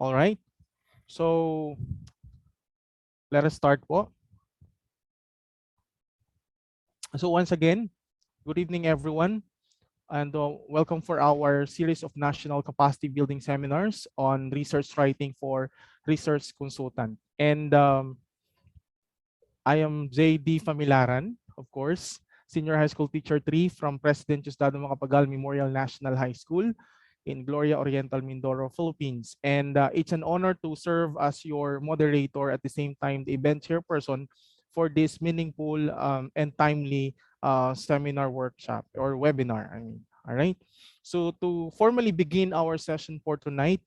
All right. So let us start po. So once again, good evening everyone, and welcome for our series of national capacity building seminars on research writing for research consultant. And I am JD Familaran, of course, senior high school teacher 3 from President Diosdado Macapagal Memorial National High School in Gloria Oriental, Mindoro, Philippines. And it's an honor to serve as your moderator at the same time the event chairperson for this meaningful and timely seminar workshop or webinar. All right. So to formally begin our session for tonight,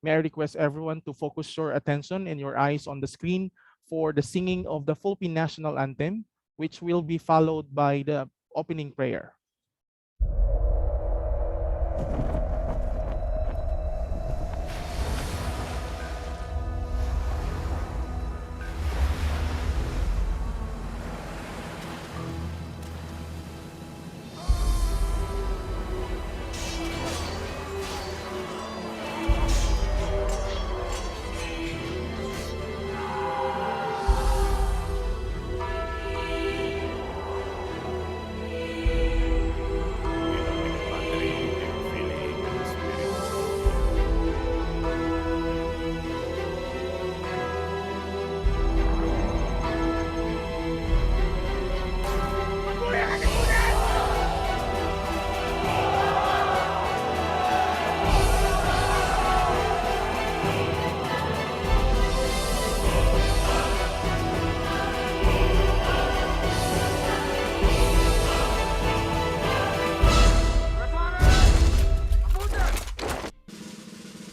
may I request everyone to focus your attention and your eyes on the screen for the singing of the Philippine National Anthem, which will be followed by the opening prayer.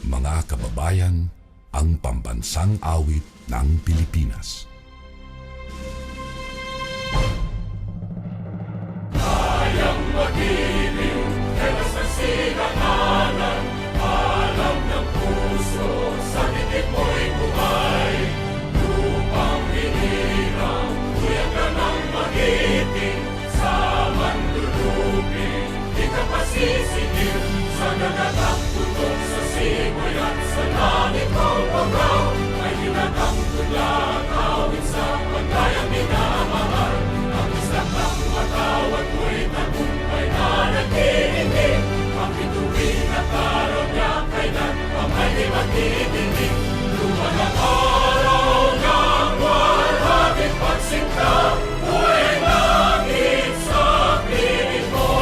Mga kababayan, ang pambansang awit ng Pilipinas. Kayang magiliw, helas ng silanganan, alam ng puso, sa titik mo'y buhay. Lupang hinirang, kuya ka ng magiting, sa manlulupin, di ka pasisigil, sa nagatang tutok sa simoy at sa langit mong pagaw, ay hinatang tulang awit sa paglayang minamahal. Ang isang ng matawad mo'y tagumpay na nagtitindig, ang bituin at araw niya kailan pa may di magtitindig. Luman ang araw ng walhaging pagsinta, buhay langit sa piling mo.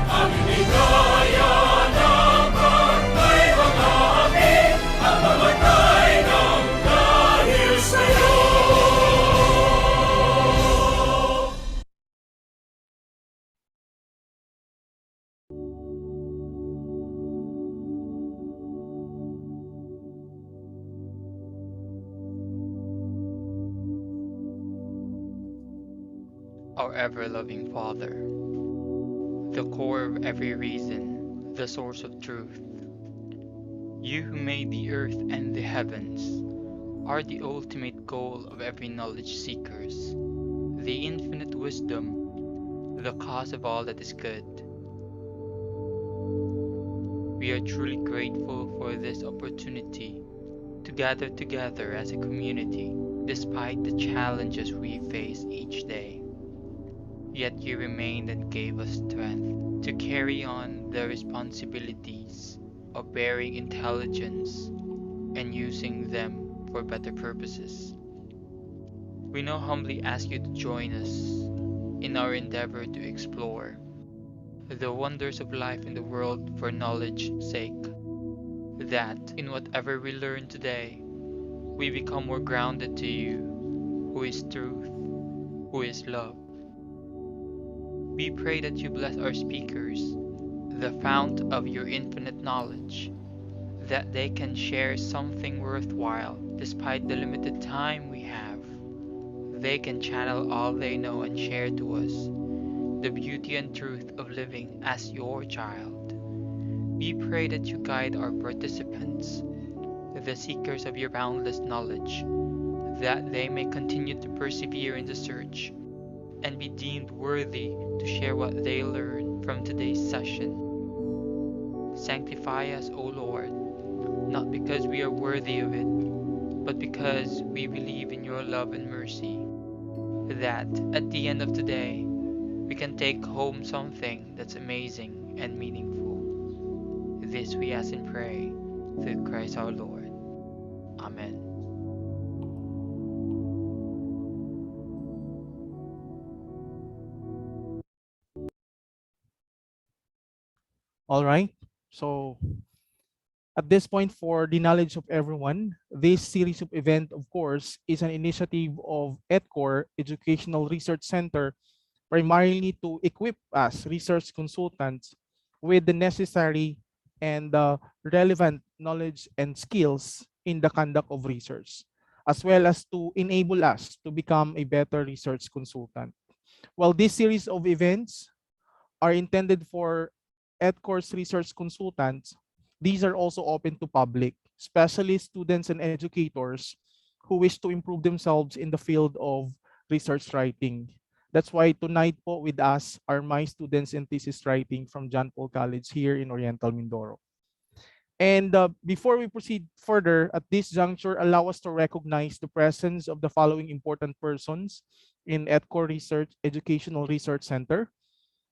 Ang inigaya ng barkay mga amin, ang mamatay ng dahil sa'yo. Our ever-loving Father, the core of every reason, the source of truth. You who made the earth and the heavens are the ultimate goal of every knowledge seekers, the infinite wisdom, the cause of all that is good. We are truly grateful for this opportunity to gather together as a community despite the challenges we face each day. Yet you remained and gave us strength to carry on the responsibilities of bearing intelligence and using them for better purposes. We now humbly ask you to join us in our endeavor to explore the wonders of life in the world for knowledge's sake, that in whatever we learn today, we become more grounded to you, who is truth, who is love. We pray that you bless our speakers, the fount of your infinite knowledge, that they can share something worthwhile despite the limited time we have. They can channel all they know and share to us the beauty and truth of living as your child. We pray that you guide our participants, the seekers of your boundless knowledge, that they may continue to persevere in the search and be deemed worthy to share what they learn from today's session. Sanctify us, O Lord, not because we are worthy of it, but because we believe in your love and mercy, that at the end of the day, we can take home something that's amazing and meaningful. This we ask and pray through Christ our Lord. Amen. All right. So at this point, for the knowledge of everyone, this series of event, of course, is an initiative of EDCOR Educational Research Center, primarily to equip us research consultants with the necessary and relevant knowledge and skills in the conduct of research, as well as to enable us to become a better research consultant. While this series of events are intended for EdCourse research consultants, these are also open to public, especially students and educators who wish to improve themselves in the field of research writing. That's why tonight po with us are my students in thesis writing from John Paul College here in Oriental, Mindoro. And before we proceed further, at this juncture, allow us to recognize the presence of the following important persons in EdCore Research Educational Research Center.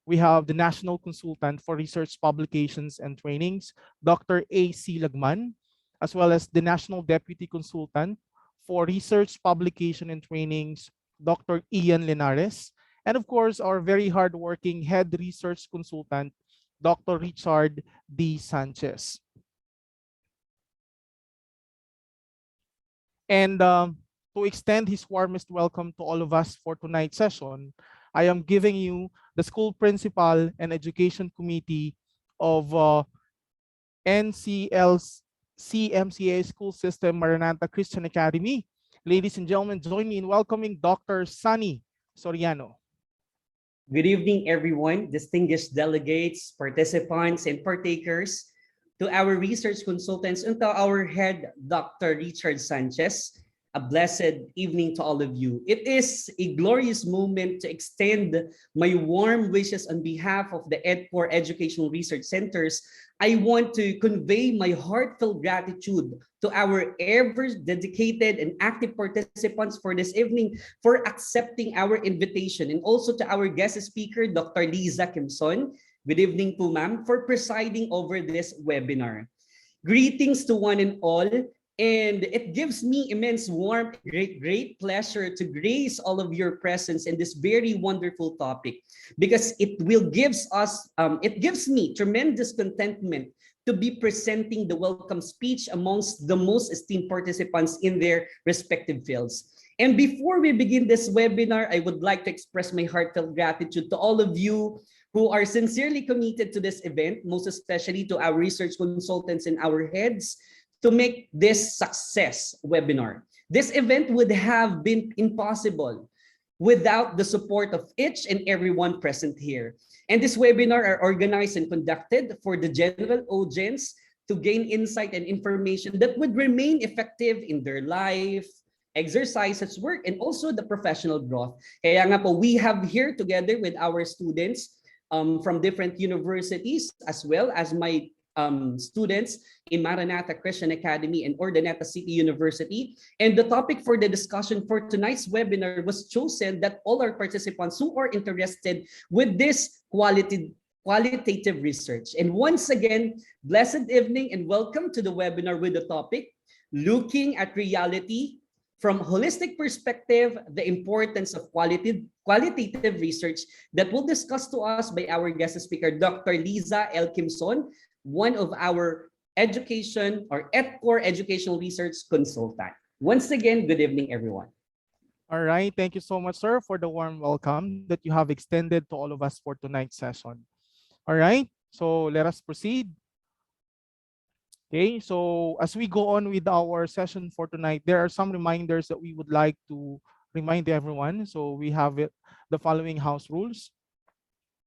We have the National Consultant for Research Publications and Trainings, Dr. A.C. Lagman, as well as the National Deputy Consultant for Research Publication and Trainings, Dr. Ian Linares, and of course, our very hardworking Head Research Consultant, Dr. Richard D. Sanchez. And to extend his warmest welcome to all of us for tonight's session, I am giving you the school principal and education committee of NCLC-MCA School System Maranatha Christian Academy. Ladies and gentlemen, join me in welcoming Dr. Sonny Soriano. Good evening, everyone, distinguished delegates, participants, and partakers, to our research consultants, and to our head, Dr. Richard Sanchez. A blessed evening to all of you. It is a glorious moment to extend my warm wishes on behalf of the EdCore Educational Research Centers. I want to convey my heartfelt gratitude to our ever dedicated and active participants for this evening for accepting our invitation, and also to our guest speaker, Dr. Liza Quimson. Good evening po, ma'am, for presiding over this webinar. Greetings to one and all. And it gives me immense warmth, great pleasure to grace all of your presence in this very wonderful topic, because it gives me tremendous contentment to be presenting the welcome speech amongst the most esteemed participants in their respective fields. And before we begin this webinar, I would like to express my heartfelt gratitude to all of you who are sincerely committed to this event, most especially to our research consultants and our heads, to make this success webinar. This event would have been impossible without the support of each and everyone present here. And this webinar are organized and conducted for the general audience to gain insight and information that would remain effective in their life, exercises, work, and also the professional growth. Kaya nga po, we have here together with our students from different universities, as well as my students in Maranatha Christian Academy and Urdaneta City University. And the topic for the discussion for tonight's webinar was chosen that all our participants who are interested with this qualitative research. And once again, blessed evening and welcome to the webinar with the topic, Looking at Reality from Holistic Perspective, the Importance of Qualitative Research, that will discuss to us by our guest speaker, Dr. Liza L. Quimson, one of our education or EdCore educational research consultant. Once again, good evening, everyone. All right, thank you so much, sir, for the warm welcome that you have extended to all of us for tonight's session. All right, so let us proceed. Okay, so as we go on with our session for tonight, there are some reminders that we would like to remind everyone. So we have the following house rules.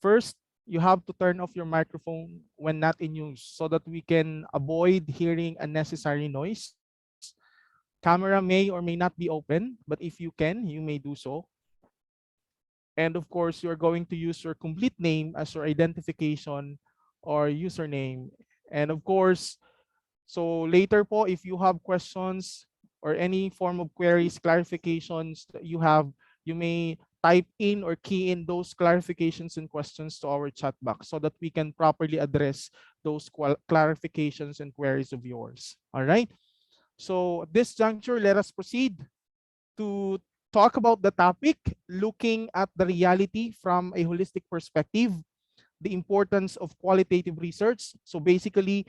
First, you have to turn off your microphone when not in use so that we can avoid hearing unnecessary noise. Camera may or may not be open, but if you can, you may do so. And of course, you're going to use your complete name as your identification or username. And of course, So later po, if you have questions or any form of queries, clarifications that you have, you may type in or key in those clarifications and questions to our chat box so that we can properly address those clarifications and queries of yours. All right. So at this juncture, let us proceed to talk about the topic, looking at the reality from a holistic perspective, the importance of qualitative research. So basically,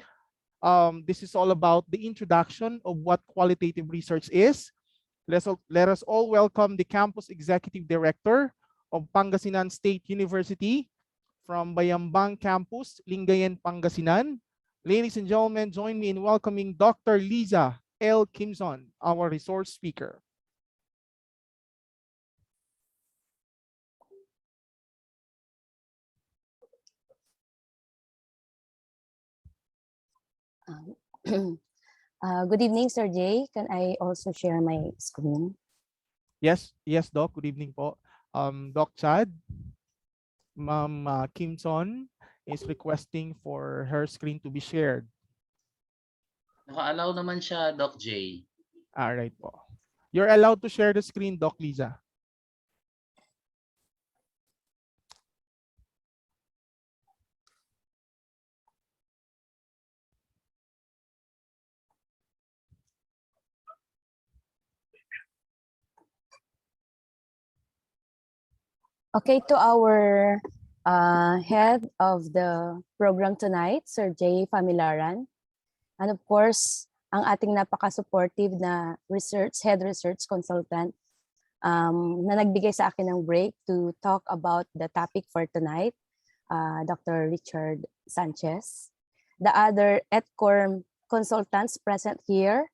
this is all about the introduction of what qualitative research is. Let us all welcome the Campus Executive Director of Pangasinan State University from Bayambang Campus, Lingayen, Pangasinan. Ladies and gentlemen, join me in welcoming Dr. Liza L. Quimson, our resource speaker. Good evening, Sir Jay. Can I also share my screen? Yes, Doc. Good evening po. Doc Chad, Ma'am Quimson is requesting for her screen to be shared. Naka-allow naman siya, Doc J. All right po. You're allowed to share the screen, Doc Liza. Okay, to our head of the program tonight, Sir Jay Familaran. And of course, ang ating napaka-supportive na head research consultant na nagbigay sa akin ng break to talk about the topic for tonight, Dr. Richard Sanchez. The other EdCorm consultants present here,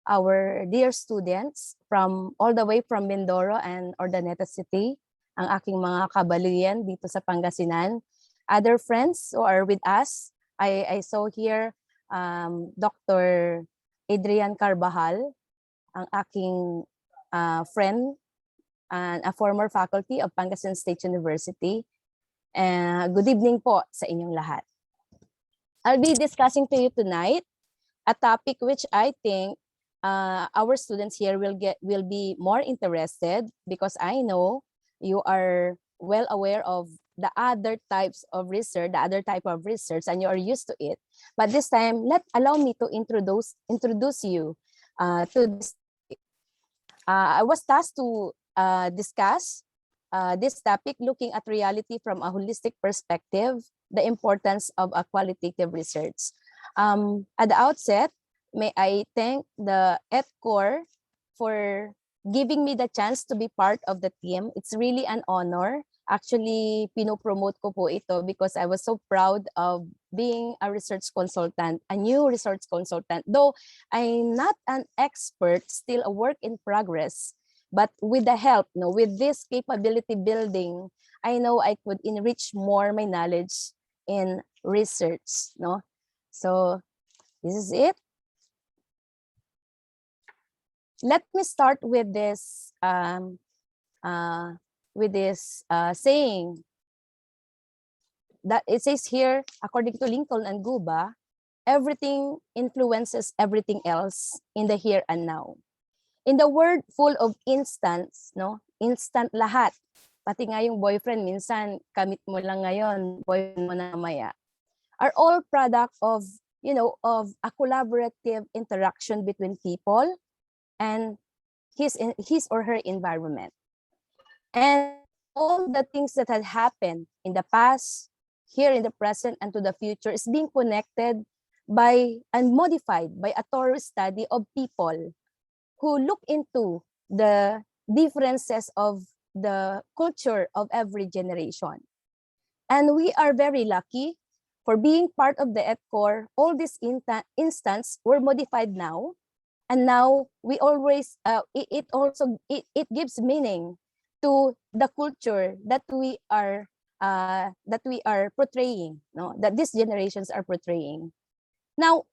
our dear students from all the way from Mindoro and Urdaneta City, ang aking mga kabaluyan dito sa Pangasinan. Other friends who are with us, I saw here Dr. Adrian Carbajal, ang aking friend and a former faculty of Pangasinan State University. Good evening po sa inyong lahat. I'll be discussing to you tonight a topic which I think our students here will be more interested, because I know you are well aware of the other types of research, and you are used to it. But this time, allow me to introduce you to this. I was tasked to discuss this topic, looking at reality from a holistic perspective, the importance of a qualitative research. At the outset, may I thank the EdCor for giving me the chance to be part of the team. It's really an honor. Actually, pinopromote ko po ito because I was so proud of being a research consultant, a new research consultant. Though I'm not an expert, still a work in progress. But with the help, with this capability building, I know I could enrich more my knowledge in research. So this is it. Let me start with this saying that it says here, according to Lincoln and Guba, everything influences everything else in the here and now. In the world full of instants, instant lahat. Pati nga yung boyfriend, minsan kamit mo lang ngayon, boyfriend mo na mamaya, are all product of a collaborative interaction between people and his or her environment. And all the things that had happened in the past, here in the present, and to the future is being connected by and modified by a thorough study of people who look into the differences of the culture of every generation. And we are very lucky for being part of the EdCor. All these instances were modified now. And now we always, it gives meaning to the culture that we are portraying, that these generations are portraying. Now,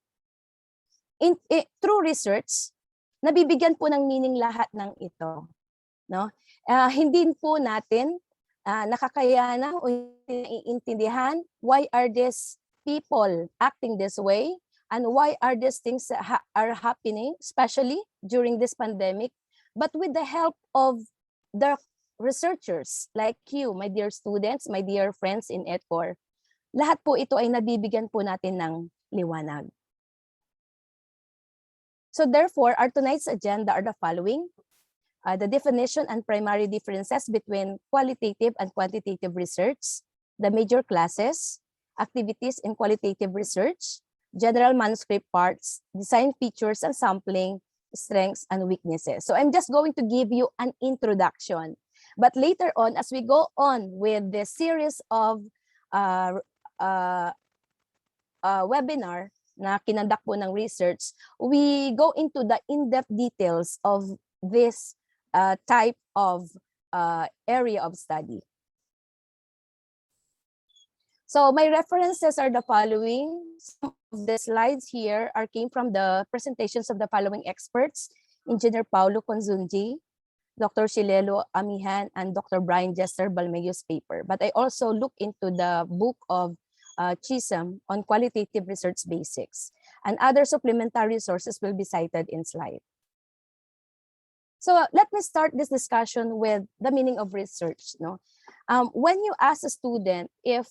through research, nabibigyan po ng meaning lahat ng ito. Hindi po natin nakakayanan o naiintindihan why are these people acting this way, and why are these things are happening, especially during this pandemic, but with the help of the researchers like you, my dear students, my dear friends in EdCore. Lahat po ito ay nabibigyan po natin ng liwanag. So therefore, our tonight's agenda are the following. The definition and primary differences between qualitative and quantitative research, the major classes, activities in qualitative research, general manuscript parts, design features and sampling, strengths and weaknesses. So I'm just going to give you an introduction. But later on, as we go on with the series of webinar na kinandak po ng research, we go into the in-depth details of this type of area of study. So my references are the following. Some of the slides here came from the presentations of the following experts: Engineer Paulo Conzunji, Dr. Shilelo Amihan, and Dr. Brian Jester Balmeyo's paper. But I also look into the book of Chisholm on qualitative research basics, and other supplementary sources will be cited in slide. So let me start this discussion with the meaning of research. No? When you ask a student if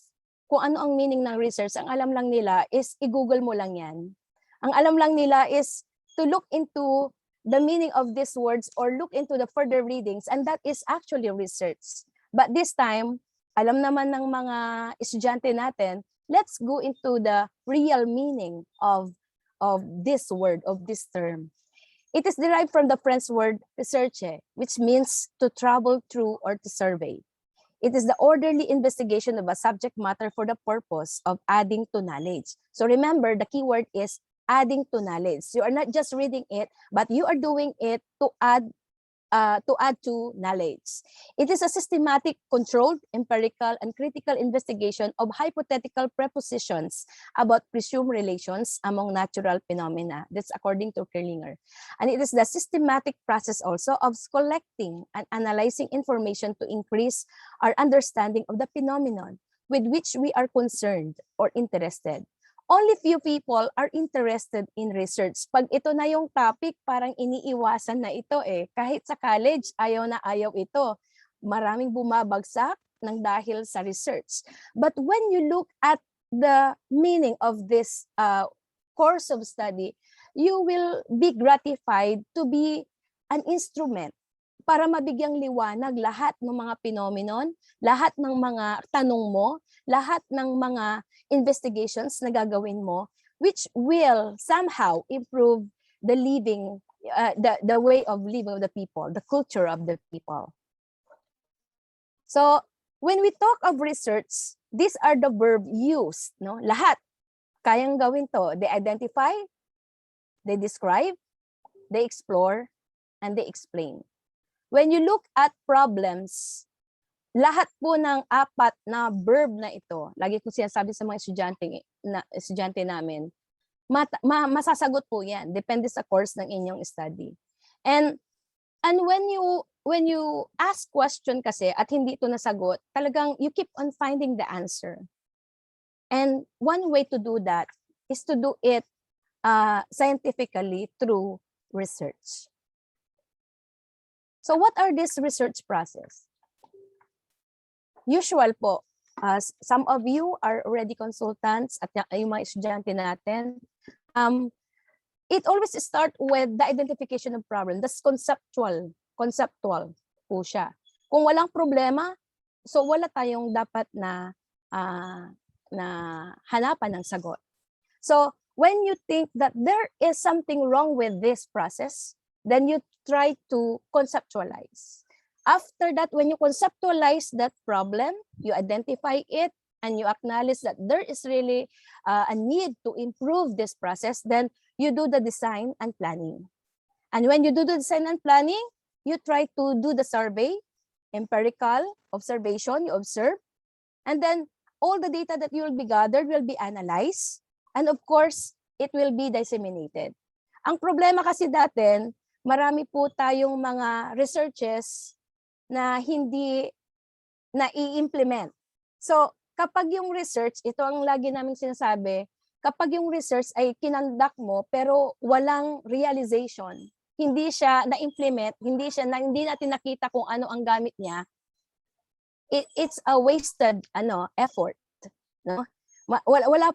kung ano ang meaning ng research, ang alam lang nila is i-google mo lang yan. Ang alam lang nila is to look into the meaning of these words or look into the further readings, and that is actually research. But this time, alam naman ng mga estudyante natin, let's go into the real meaning of this word, of this term. It is derived from the French word recherche, which means to travel through or to survey. It is the orderly investigation of a subject matter for the purpose of adding to knowledge. So remember, the key word is adding to knowledge. You are not just reading it, but you are doing it to add to knowledge. It is a systematic, controlled, empirical, and critical investigation of hypothetical prepositions about presumed relations among natural phenomena. That's according to Kerlinger. And it is the systematic process also of collecting and analyzing information to increase our understanding of the phenomenon with which we are concerned or interested. Only few people are interested in research. Pag ito na yung topic, parang iniiwasan na ito eh. Kahit sa college, ayaw na ayaw ito. Maraming bumabagsak ng dahil sa research. But when you look at the meaning of this course of study, you will be gratified to be an instrument para mabigyang liwanag lahat ng mga phenomenon, lahat ng mga tanong mo, lahat ng mga investigations na gagawin mo, which will somehow improve the living, the way of living of the people, the culture of the people. So when we talk of research, these are the verb used. No? Lahat kayang gawin to. They identify, they describe, they explore, and they explain. When you look at problems, lahat po ng apat na verb na ito, lagi ko sinasabi sa mga estudyante namin, masasagot po yan. Depende sa course ng inyong study. And when you ask question kasi at hindi ito nasagot, talagang you keep on finding the answer. And one way to do that is to do it scientifically through research. So what are these research process? Usual po, some of you are already consultants at yung mga estudyante natin. It always start with the identification of problem. That's conceptual po siya. Kung walang problema, so wala tayong dapat na hanapan ng sagot. So when you think that there is something wrong with this process, then you try to conceptualize. After that, when you conceptualize that problem, you identify it, and you acknowledge that there is really a need to improve this process, then you do the design and planning. And when you do the design and planning, you try to do the survey, empirical observation, you observe, and then all the data that you will be gathered will be analyzed, and of course, it will be disseminated. Ang problema kasi datin, marami po tayong mga researches na hindi na i-implement. So, kapag yung research, ito ang lagi namin sinasabi, kapag yung research ay kinandak mo pero walang realization, hindi siya na-implement, hindi natin nakita kung ano ang gamit niya, it's a wasted effort, no? Wala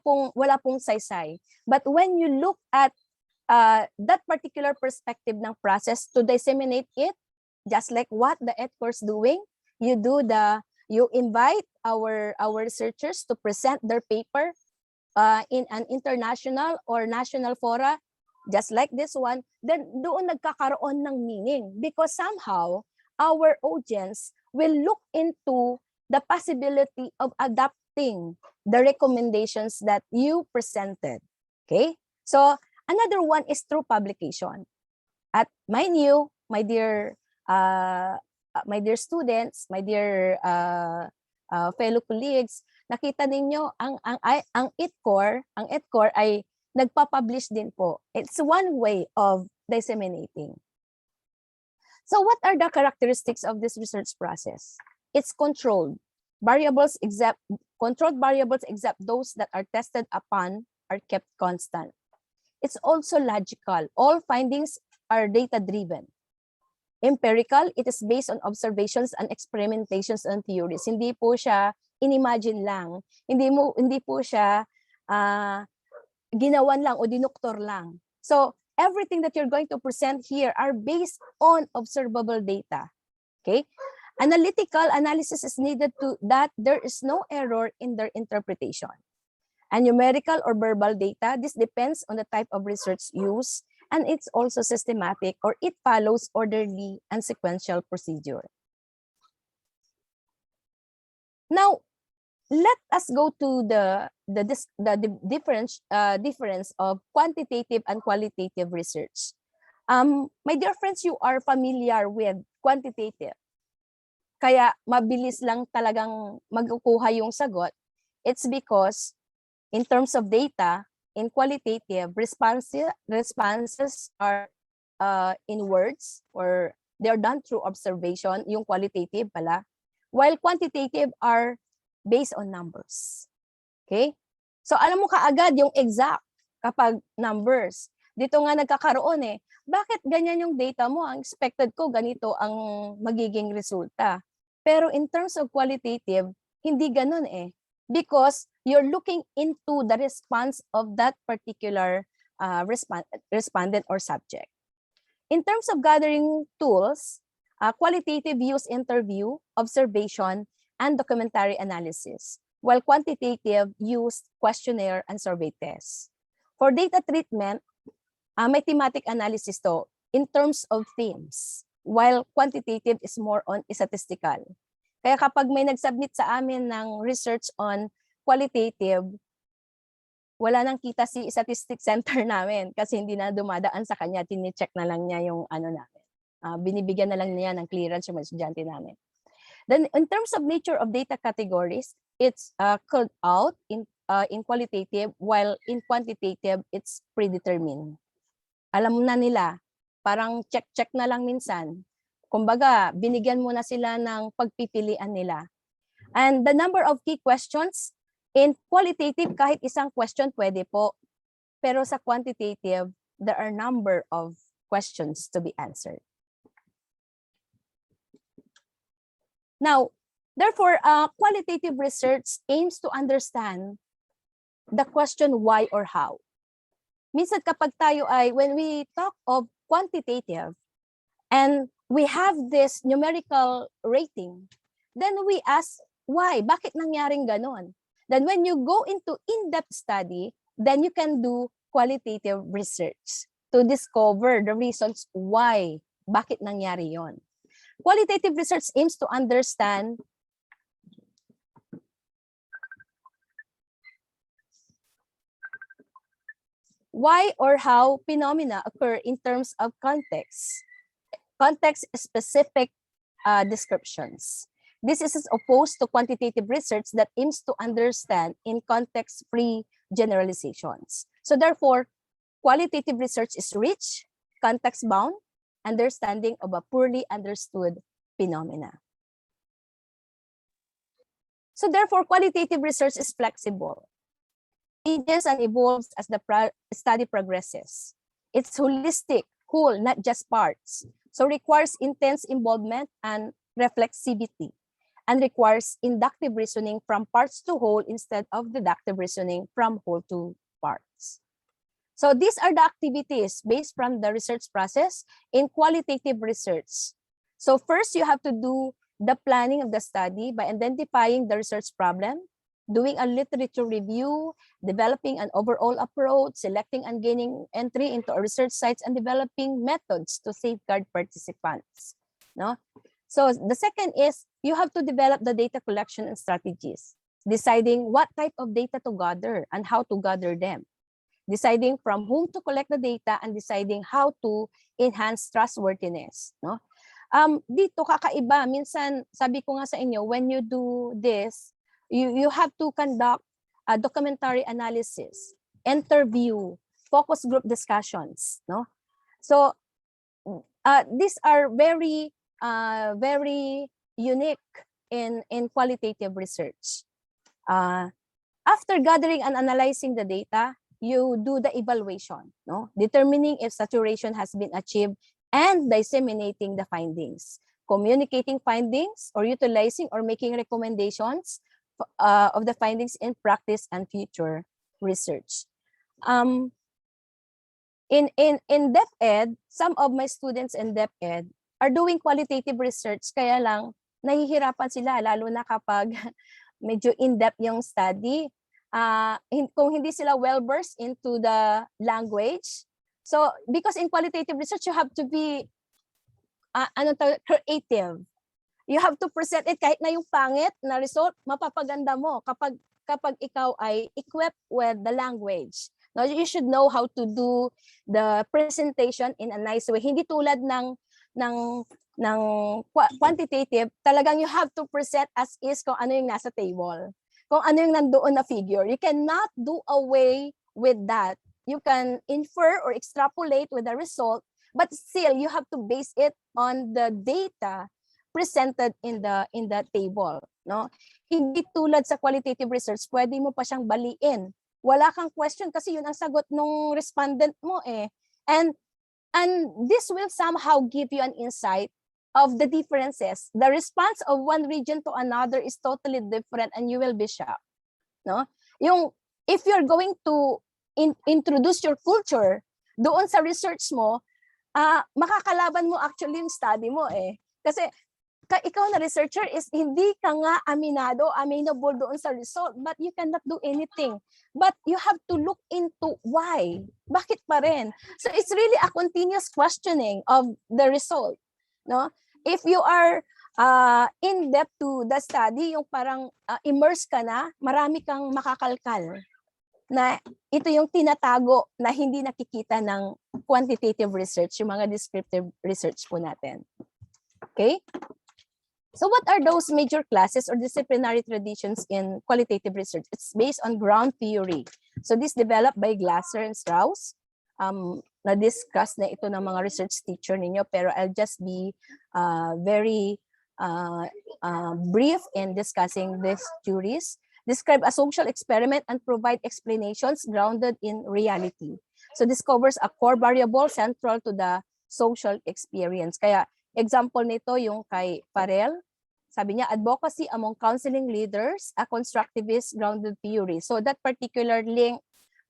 pong saysay. But when you look at that particular perspective ng process to disseminate it, just like what the EdCourse doing, you invite our researchers to present their paper in an international or national fora, just like this one, then doon nagkakaroon ng meaning, because somehow our audience will look into the possibility of adapting the recommendations that you presented. Okay, so another one is through publication. At mind you, my dear students, my dear fellow colleagues, nakita ninyo ang EdCore ay nagpa-publish din po. It's one way of disseminating. So what are the characteristics of this research process? It's controlled. Controlled variables except those that are tested upon are kept constant. It's also logical. All findings are data-driven. Empirical, it is based on observations and experimentations and theories. Hindi po siya inimagine lang. Hindi po siya ginawan lang o dinuktor lang. So everything that you're going to present here are based on observable data. Okay? Analytical analysis is needed to that there is no error in their interpretation. And numerical or verbal data, this depends on the type of research used, and it's also systematic, or it follows orderly and sequential procedure. Now, let us go to the difference of quantitative and qualitative research. My dear friends, you are familiar with quantitative. Kaya mabilis lang talagang magkukuha yung sagot. It's because in terms of data, in qualitative, responses are in words, or they're done through observation, yung qualitative pala, while quantitative are based on numbers. Okay? So alam mo kaagad yung exact kapag numbers. Dito nga nagkakaroon bakit ganyan yung data mo? Ang expected ko ganito ang magiging resulta. Pero in terms of qualitative, hindi ganun because you're looking into the response of that particular respondent or subject. In terms of gathering tools, qualitative use interview, observation, and documentary analysis, while quantitative use questionnaire and survey tests. For data treatment, may thematic analysis to in terms of themes, while quantitative is more on statistical. Kaya kapag may nag-submit sa amin ng research on qualitative, wala nang kita si statistics center namin kasi hindi na dumadaan sa kanya, tini-check na lang niya yung namin. Binibigyan na lang niya ng clearance yung mga estudyante namin. Then in terms of nature of data categories, it's called out in qualitative, while in quantitative, it's predetermined. Alam na nila, parang check-check na lang minsan. Kumbaga, binigyan mo na sila ng pagpipilian nila. And the number of key questions, in qualitative, kahit isang question pwede po. Pero sa quantitative, there are number of questions to be answered. Now, therefore, qualitative research aims to understand the question why or how. Minsan kapag tayo when we talk of quantitative, and we have this numerical rating, then we ask, why? Bakit nangyaring ganon? Then when you go into in-depth study, then you can do qualitative research to discover the reasons why, bakit nangyari yon. Qualitative research aims to understand why or how phenomena occur in terms of context-specific descriptions. This is as opposed to quantitative research that aims to understand in context-free generalizations. So therefore, qualitative research is rich, context-bound, understanding of a poorly understood phenomena. So therefore, qualitative research is flexible. changes and evolves as the study progresses. It's holistic, whole, not just parts. So requires intense involvement and reflexivity, and requires inductive reasoning from parts to whole instead of deductive reasoning from whole to parts. So these are the activities based from the research process in qualitative research. So first, you have to do the planning of the study by identifying the research problem, doing a literature review, developing an overall approach, selecting and gaining entry into a research sites, and developing methods to safeguard participants. No? So the second is you have to develop the data collection and strategies, deciding what type of data to gather and how to gather them, deciding from whom to collect the data, and deciding how to enhance trustworthiness. No? Dito kakaiba, minsan sabi ko nga sa inyo, when you do this, you have to conduct a documentary analysis, interview, focus group discussions. No? So these are very unique in qualitative research. After gathering and analyzing the data, you do the evaluation, no? Determining if saturation has been achieved and disseminating the findings, communicating findings, or utilizing or making recommendations of the findings in practice and future research. In DepEd, some of my students in DepEd are doing qualitative research, kaya lang nahihirapan sila, lalo na kapag medyo in-depth yung study. Kung hindi sila well-versed into the language. So, because in qualitative research, you have to be creative. You have to present it kahit na yung pangit na result, mapapaganda mo kapag ikaw ay equipped with the language. Now, you should know how to do the presentation in a nice way. Hindi tulad ng quantitative, talagang you have to present as is kung ano yung nasa table. Kung ano yung nandoon na figure. You cannot do away with that. You can infer or extrapolate with the result, but still you have to base it on the data presented in the table. No? Hindi tulad sa qualitative research, pwede mo pa siyang baliin. Wala kang question kasi yun ang sagot ng respondent mo eh. And this will somehow give you an insight of the differences. The response of one region to another is totally different and you will be shocked. No? If you're going to introduce your culture doon sa research mo, makakalaban mo actually yung study mo eh. Kasi ikaw na researcher is hindi ka nga amenable doon sa result, but you cannot do anything. But you have to look into why. Bakit pa rin? So it's really a continuous questioning of the result. No? If you are in depth to the study, yung parang immerse ka na, marami kang makakalkal na ito yung tinatago na hindi nakikita ng quantitative research, yung mga descriptive research po natin. Okay? So what are those major classes or disciplinary traditions in qualitative research? It's based on ground theory. So this developed by Glasser and Strauss. Na-discuss na ito ng mga research teacher ninyo, pero I'll just be very brief in discussing these theories. Describe a social experiment and provide explanations grounded in reality. So this covers a core variable central to the social experience. Kaya example nito yung kay Farrell, sabi niya, advocacy among counseling leaders, a constructivist grounded theory. So that particular link,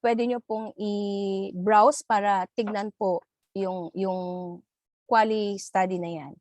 pwede nyo pong i-browse para tignan po yung quali study na yan.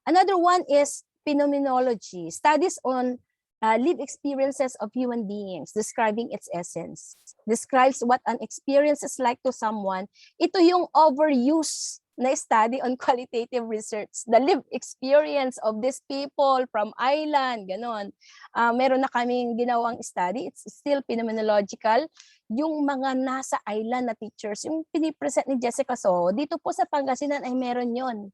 Another one is phenomenology, studies on lived experiences of human beings, describing its essence. Describes what an experience is like to someone. Ito yung overuse na study on qualitative research. The lived experience of these people from island, ganon. Meron na kaming ginawang study, it's still phenomenological. Yung mga nasa island na teachers, yung pinipresent ni Jessica So, dito po sa Pangasinan ay meron yon.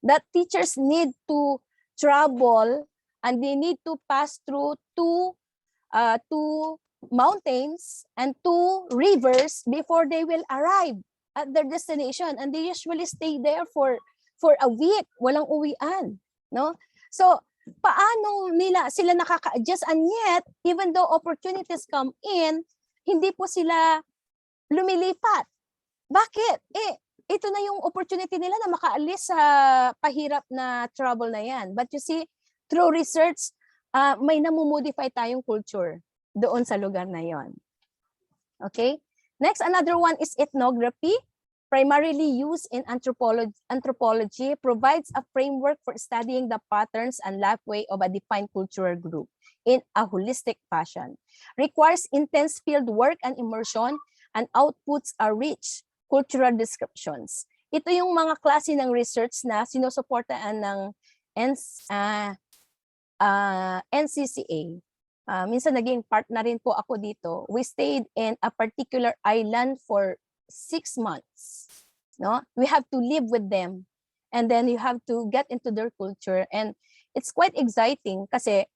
That teachers need to travel and they need to pass through two mountains and 2 rivers before they will arrive at their destination, and they usually stay there for a week, walang uwian, no? So paano sila nakaka-adjust, and yet even though opportunities come in, hindi po sila lumilipat. Bakit? Ito na yung opportunity nila na makaalis sa pahirap na trouble na yan. But you see, through research, may namumodify tayong culture doon sa lugar na yon. Okay? Next, another one is ethnography. Primarily used in anthropology, provides a framework for studying the patterns and lifeway of a defined cultural group in a holistic fashion. Requires intense field work and immersion, and outputs are rich cultural descriptions. Ito yung mga klase ng research na sinusuportaan ng NCCA. Minsan naging part na rin po ako dito. We stayed in a particular island for 6 months. No, we have to live with them, and then you have to get into their culture, and it's quite exciting kasi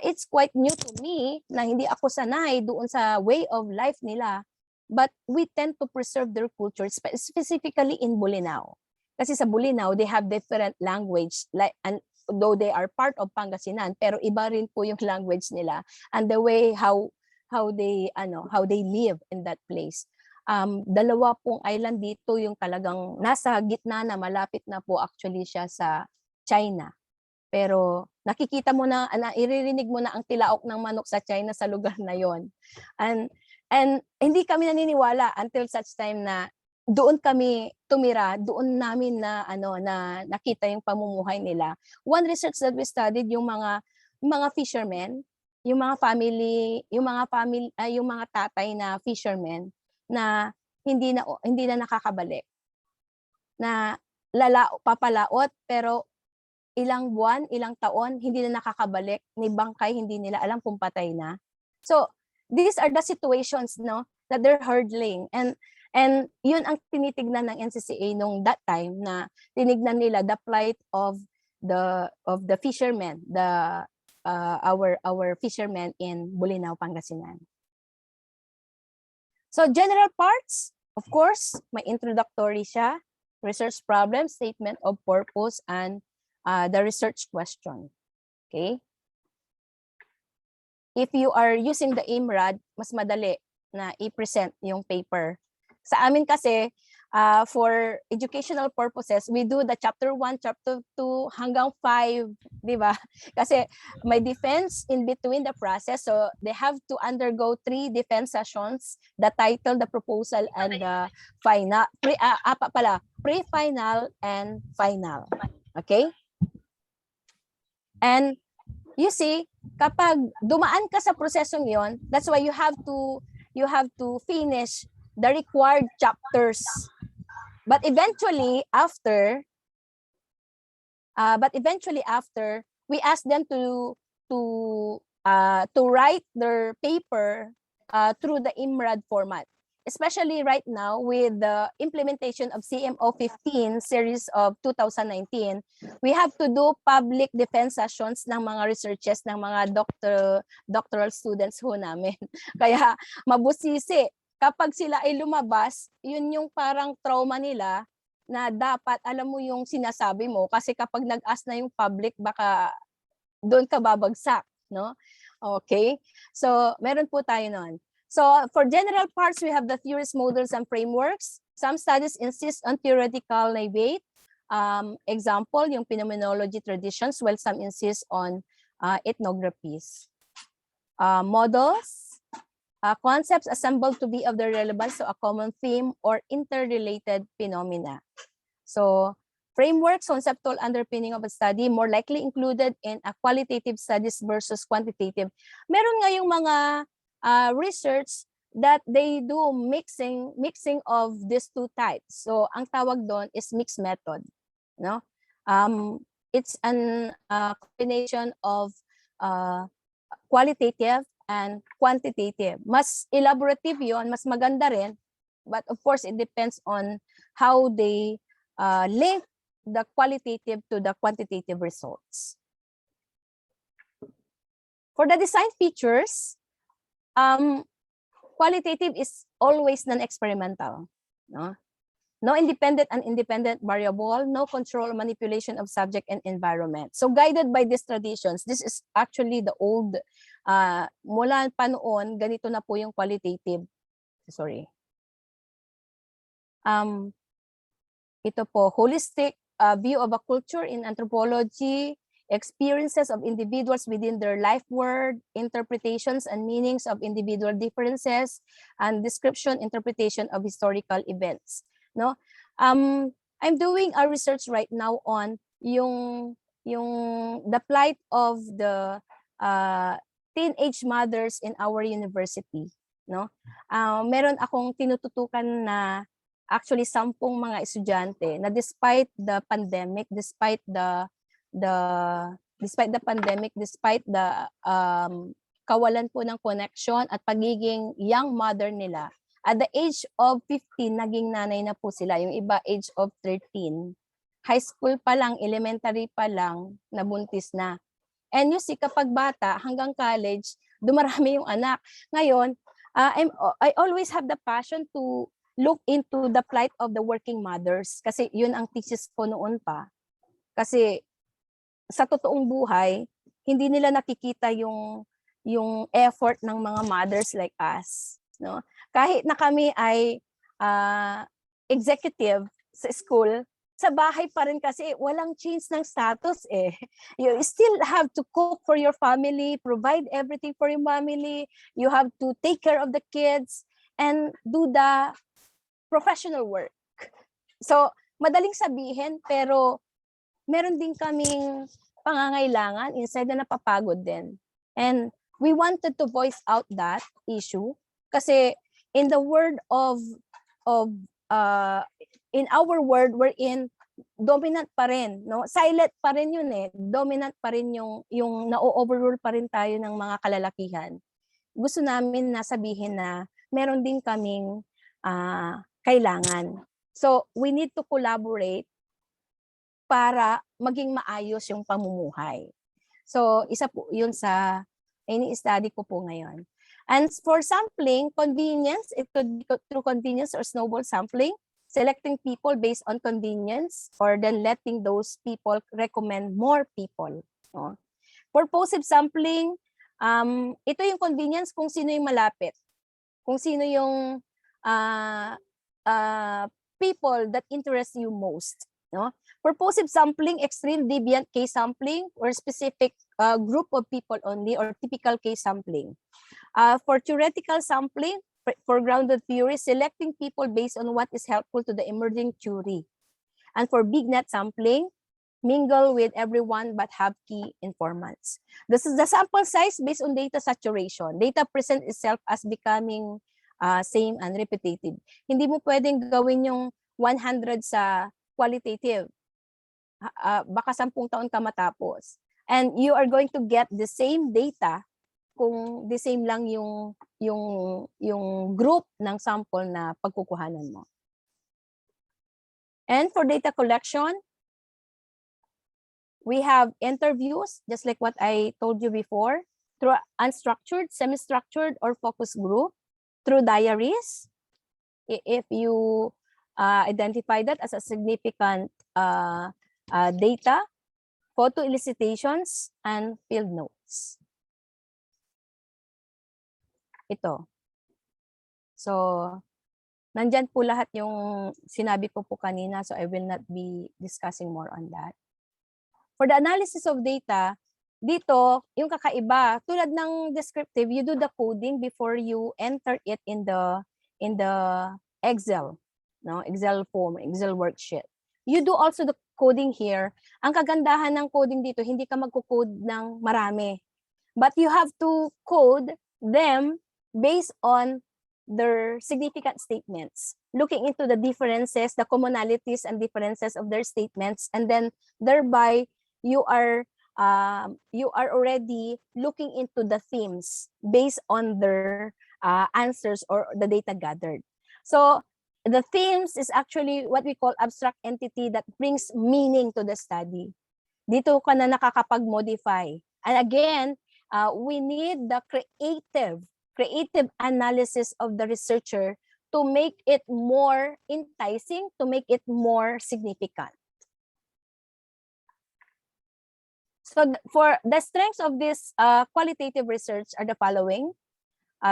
it's quite new to me na hindi ako sanay doon sa way of life nila, but we tend to preserve their culture, specifically in Bolinao. Kasi sa Bolinao, they have different language, like, and though they are part of Pangasinan, pero iba rin po yung language nila and the way how they live in that place. Dalawa pong island dito yung talagang nasa gitna na, malapit na po actually siya sa China. Pero nakikita mo na, iririnig mo na ang tilaok ng manok sa China sa lugar na yon. And hindi kami naniniwala until such time na doon kami tumira, doon namin na na nakita yung pamumuhay nila. One research that we studied, yung mga fishermen, yung mga tatay na fishermen na hindi na nakakabalik, na papalaot pero ilang buwan, ilang taon hindi na nakakabalik, may bangkay, hindi nila alam kung patay na. So these are the situations, no, that they're hurdling, and yun ang tinitignan ng NCCA nung that time, na tinignan nila the plight of the fishermen, our fishermen in Bolinao, Pangasinan. So general parts, of course, may introductory siya, research problem, statement of purpose, and the research question. Okay? If you are using the IMRAD, mas madali na i-present yung paper. Sa amin kasi, for educational purposes, we do the chapter 1, chapter 2, hanggang 5, di ba? Kasi may defense in between the process, so they have to undergo 3 defense sessions, the title, the proposal, and the final, pre-final and final. Okay? And you see, kapag dumaan ka sa prosesong yon, that's why you have to finish the required chapters. But eventually after we ask them to write their paper through the IMRAD format. Especially right now with the implementation of CMO 15 series of 2019, we have to do public defense sessions ng mga researches ng mga doctoral students ho namin. Kaya mabusisi, kapag sila ay lumabas, yun yung parang trauma nila, na dapat alam mo yung sinasabi mo, kasi kapag nag-ask na yung public, baka doon ka babagsak, no? Okay? So, meron po tayo nun. So for general parts, we have the theorist models and frameworks. Some studies insist on theoretical debate. Example, yung phenomenology traditions, while some insist on ethnographies. Models, concepts assembled to be of the relevance to a common theme or interrelated phenomena. So frameworks, conceptual underpinning of a study, more likely included in a qualitative studies versus quantitative. Meron nga yung mga research that they do mixing of these two types. So ang tawag doon is mixed method, no? It's an combination of qualitative and quantitative. Mas elaborative yon, mas maganda rin, but of course it depends on how they link the qualitative to the quantitative results. For the design features, qualitative is always non-experimental, no? No independent and independent variable, no control or manipulation of subject and environment. So guided by these traditions, this is actually the old mula pa noon, ganito na po yung qualitative. Sorry. Ito po, holistic view of a culture in anthropology, experiences of individuals within their life world, interpretations and meanings of individual differences, and description, interpretation of historical events. No, I'm doing a research right now on yung the plight of the teenage mothers in our university. No, meron akong tinututukan na actually 10 mga estudyante na despite the pandemic, despite the kawalan po ng connection at pagiging young mother nila, at the age of 15 naging nanay na po sila, yung iba age of 13. High school pa lang, elementary pa lang, nabuntis na. And you see, kapag bata hanggang college, dumarami yung anak. Ngayon, I always have the passion to look into the plight of the working mothers kasi yun ang thesis ko noon pa. Kasi sa totoong buhay, hindi nila nakikita yung effort ng mga mothers like us, no? Kahit na kami ay executive sa school, sa bahay pa rin kasi walang change ng status eh. You still have to cook for your family, provide everything for your family, you have to take care of the kids and do the professional work. So, madaling sabihin, pero meron din kaming pangangailangan inside na napapagod din. And we wanted to voice out that issue kasi in the world in our world, we're in dominant pa rin, no? Silent pa rin yun eh. Dominant pa rin yung na-overrule pa rin tayo ng mga kalalakihan. Gusto namin na sabihin na meron din kaming kailangan. So, we need to collaborate para maging maayos yung pamumuhay. So, isa po yun sa ini-study ko po ngayon. And for sampling, convenience, it could be through convenience or snowball sampling, selecting people based on convenience, or then letting those people recommend more people. No? Purposive sampling, ito yung convenience kung sino yung malapit. Kung sino yung people that interest you most. No? Purposive sampling, extreme deviant case sampling, or specific group of people only, or typical case sampling. For theoretical sampling, for grounded theory, selecting people based on what is helpful to the emerging theory. And for big net sampling, mingle with everyone but have key informants. This is the sample size based on data saturation. Data present itself as becoming same and repetitive. Hindi mo pwedeng gawin yung 100 sa qualitative. Baka 10 taon ka matapos. And you are going to get the same data kung the same lang yung group ng sample na pagkukuhanan mo. And for data collection, we have interviews, just like what I told you before, through unstructured, semi-structured, or focus group, through diaries, if you identify that as a significant data, photo elicitations, and field notes. Ito. So, nandyan po lahat yung sinabi ko po kanina, so I will not be discussing more on that. For the analysis of data, dito, yung kakaiba, tulad ng descriptive, you do the coding before you enter it in the Excel, no? Excel form, Excel worksheet. You do also the coding here. Ang kagandahan ng coding dito, hindi ka magko-code ng marami. But you have to code them based on their significant statements, looking into the differences, the commonalities and differences of their statements, and then thereby you are already looking into the themes based on their answers or the data gathered. So the themes is actually what we call abstract entity that brings meaning to the study. Dito ka na nakakapag-modify. And again, we need the creative analysis of the researcher to make it more enticing, to make it more significant. So for the strengths of this qualitative research are the following.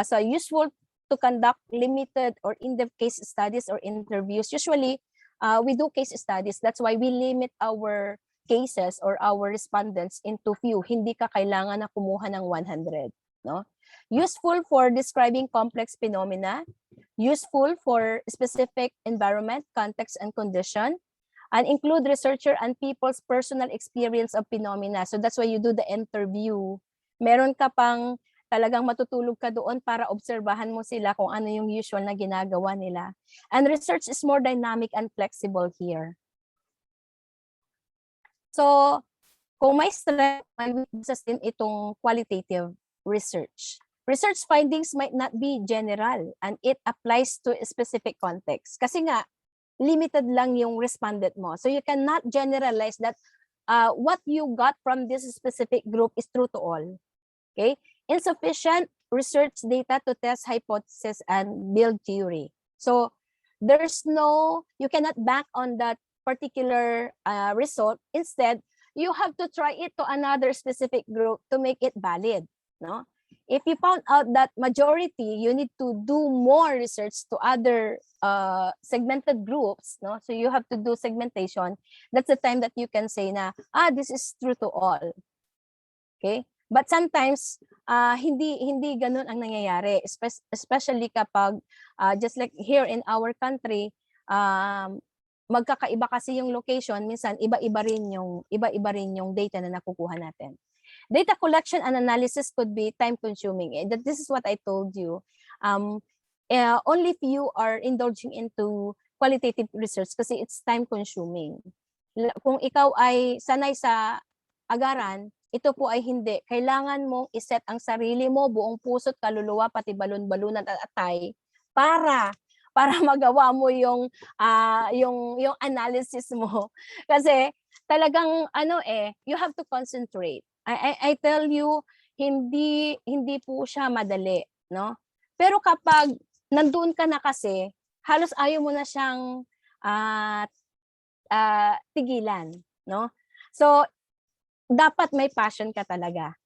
So useful to conduct limited or in-depth case studies or interviews. Usually, we do case studies. That's why we limit our cases or our respondents into few. Hindi ka kailangan na kumuha ng 100. No? Useful for describing complex phenomena. Useful for specific environment, context, and condition. And include researcher and people's personal experience of phenomena. So that's why you do the interview. Meron ka pang talagang matutulog ka doon para obserbahan mo sila kung ano yung usual na ginagawa nila. And research is more dynamic and flexible here. So, kung may strength, may weaknesses din itong qualitative research. Research findings might not be general and it applies to a specific context. Kasi nga, limited lang yung respondent mo. So you cannot generalize that what you got from this specific group is true to all. Okay? Insufficient research data to test hypothesis and build theory. So there's no, you cannot bank on that particular result. Instead, you have to try it to another specific group to make it valid. No? If you found out that majority, you need to do more research to other segmented groups. No? So you have to do segmentation. That's the time that you can say na, this is true to all. Okay? But sometimes, hindi ganun ang nangyayari. Especially kapag, just like here in our country, magkakaiba kasi yung location. Minsan, iba-iba rin yung data na nakukuha natin. Data collection and analysis could be time-consuming. This is what I told you. Only if you are indulging into qualitative research kasi it's time-consuming. Kung ikaw ay sanay sa agaran, ito po ay hindi. Kailangan mong iset ang sarili mo, buong puso't kaluluwa, pati balon-balunan at atay para magawa mo yung analysis mo. Kasi talagang you have to concentrate. I tell you, hindi po siya madali, no? Pero kapag nandoon ka na kasi, halos ayaw mo na siyang tigilan, no? So dapat may passion ka talaga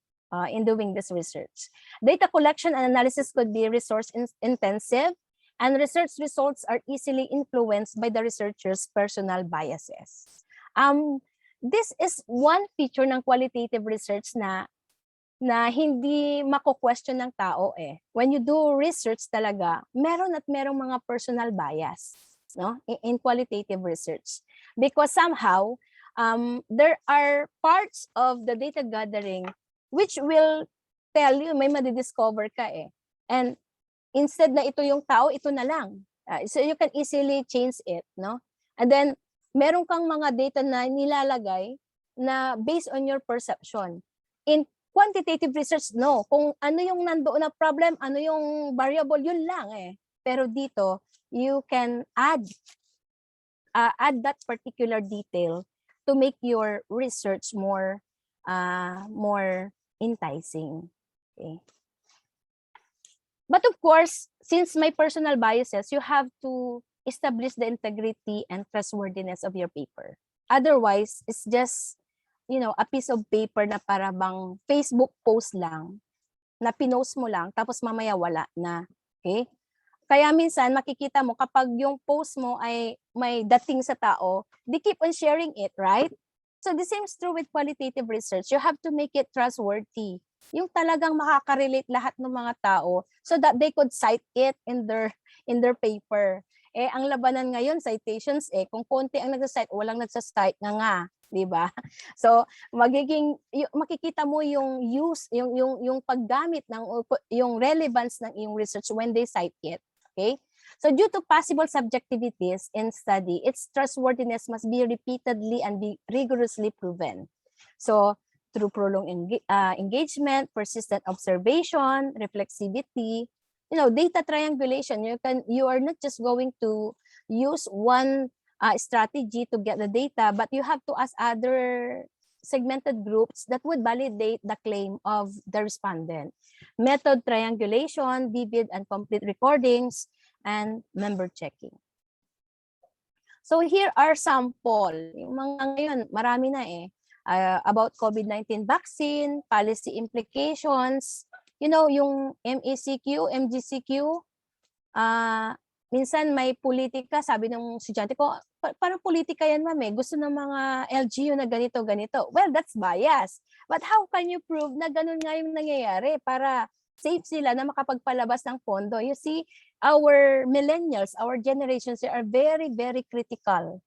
in doing this research. Data collection and analysis could be resource intensive, and research results are easily influenced by the researcher's personal biases. This is one feature ng qualitative research na hindi mako-question ng tao eh. When you do research talaga, merong mga personal bias, no? In qualitative research. Because somehow, there are parts of the data gathering which will tell you, may madidiscover ka eh. And instead na ito yung tao, ito na lang. So you can easily change it, no? And then, meron kang mga data na nilalagay na based on your perception. In quantitative research, no. Kung ano yung nandoon na problem, ano yung variable, yun lang eh. Pero dito, you can add that particular detail to make your research more enticing. Okay. But of course, since my personal biases, you have to establish the integrity and trustworthiness of your paper. Otherwise, it's just, a piece of paper na para bang Facebook post lang, na pinost mo lang, tapos mamaya wala na. Okay? Kaya minsan, makikita mo, kapag yung post mo ay may dating sa tao, they keep on sharing it, right? So the same is true with qualitative research. You have to make it trustworthy. Yung talagang makaka-relate lahat ng mga tao so that they could cite it in their paper. Eh, ang labanan ngayon, citations eh. Kung konti ang nagsa-cite, walang nagsa-cite nga, di ba? So, makikita mo yung use, yung paggamit ng yung relevance ng iyong research when they cite it. Okay? So, due to possible subjectivities in study, its trustworthiness must be repeatedly and be rigorously proven. So, through prolonged engagement, persistent observation, reflexivity, data triangulation, you are not just going to use one strategy to get the data, but you have to ask other segmented groups that would validate the claim of the respondent. Method triangulation, vivid and complete recordings, and member checking. So here are sample. Yung mga ngayon, marami na eh. about COVID-19 vaccine, policy implications, you know, yung MECQ, MGCQ, minsan may politika, sabi ng estudyante ko, parang politika yan ma'am eh, gusto ng mga LGU na ganito, ganito. Well, that's bias. But how can you prove na ganun nga yung nangyayari para safe sila na makapagpalabas ng pondo? You see, our millennials, our generations are very, very critical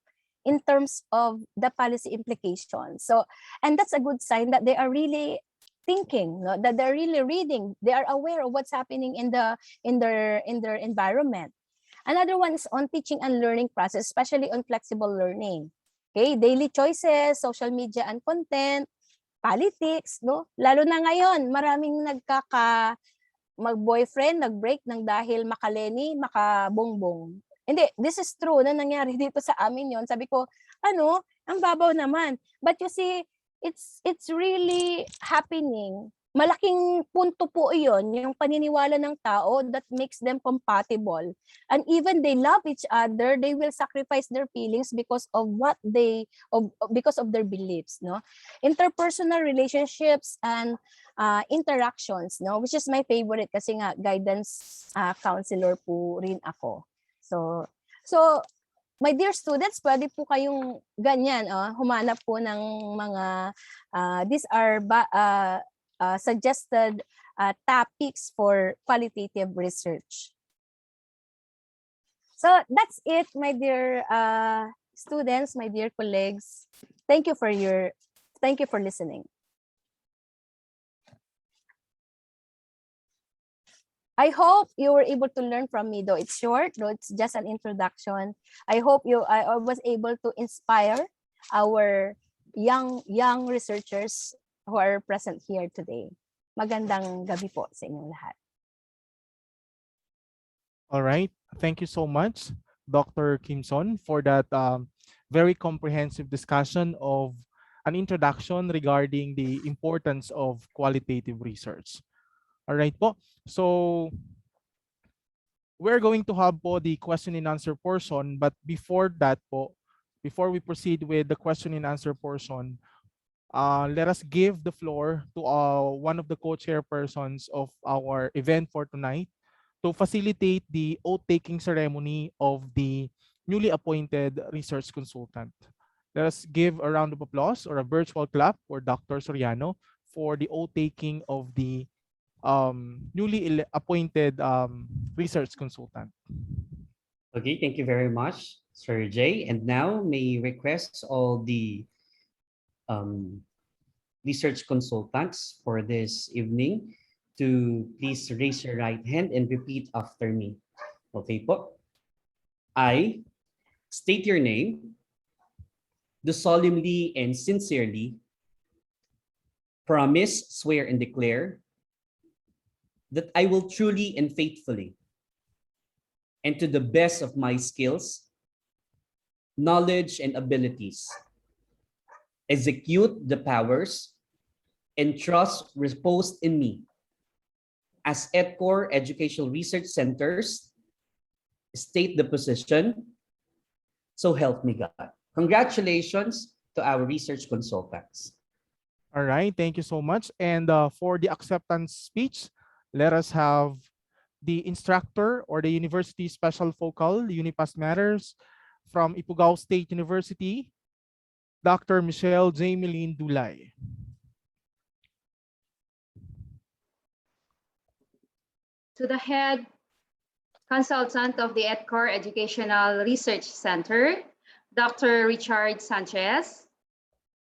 in terms of the policy implications. So, and that's a good sign that they are really thinking, no? That they're really reading, they are aware of what's happening in their environment. Another one is on teaching and learning process, especially on flexible learning. Okay, daily choices, social media and content, politics, no? Lalo na ngayon, maraming mag-boyfriend, nag-break ng dahil makaleni, makabongbong. Hindi, this is true na nangyari dito sa amin yon. Sabi ko, ano, ang babaw naman. But you see, it's really happening. Malaking punto po iyon, yung paniniwala ng tao that makes them compatible. And even they love each other, they will sacrifice their feelings because of because of their beliefs, no? Interpersonal relationships and interactions, no? Which is my favorite kasi nga guidance counselor po rin ako. So my dear students, pwede po kayong ganyan, humanap po ng mga these are suggested topics for qualitative research. So that's it, my dear students, my dear colleagues. Thank you for listening. I hope you were able to learn from me, though it's short, though it's just an introduction. I hope I was able to inspire our young researchers who are present here today. Magandang gabi po sa inyong lahat. All right. Thank you so much, Dr. Quimson, for that very comprehensive discussion of an introduction regarding the importance of qualitative research. All right po. So we're going to have po the question and answer portion, but before that po, before we proceed with the question and answer portion, let us give the floor to one of the co-chairpersons of our event for tonight to facilitate the oath-taking ceremony of the newly appointed research consultant. Let us give a round of applause or a virtual clap for Dr. Soriano for the oath-taking of the newly appointed research consultant. Okay, thank you very much, Sir Jay. And now may request all the research consultants for this evening to please raise your right hand and repeat after me. Okay po. I state your name, do solemnly and sincerely promise, swear, and declare that I will truly and faithfully, and to the best of my skills, knowledge, and abilities, execute the powers and trust reposed in me as EdCore Educational Research Centers, state the position, so help me God. Congratulations to our research consultants. All right, thank you so much. And for the acceptance speech, let us have the instructor or the University Special Focal, Unipass Matters from Ifugao State University, Dr. Michelle J. Melin Dulay. To the head consultant of the EdCore Educational Research Center, Dr. Richard Sanchez,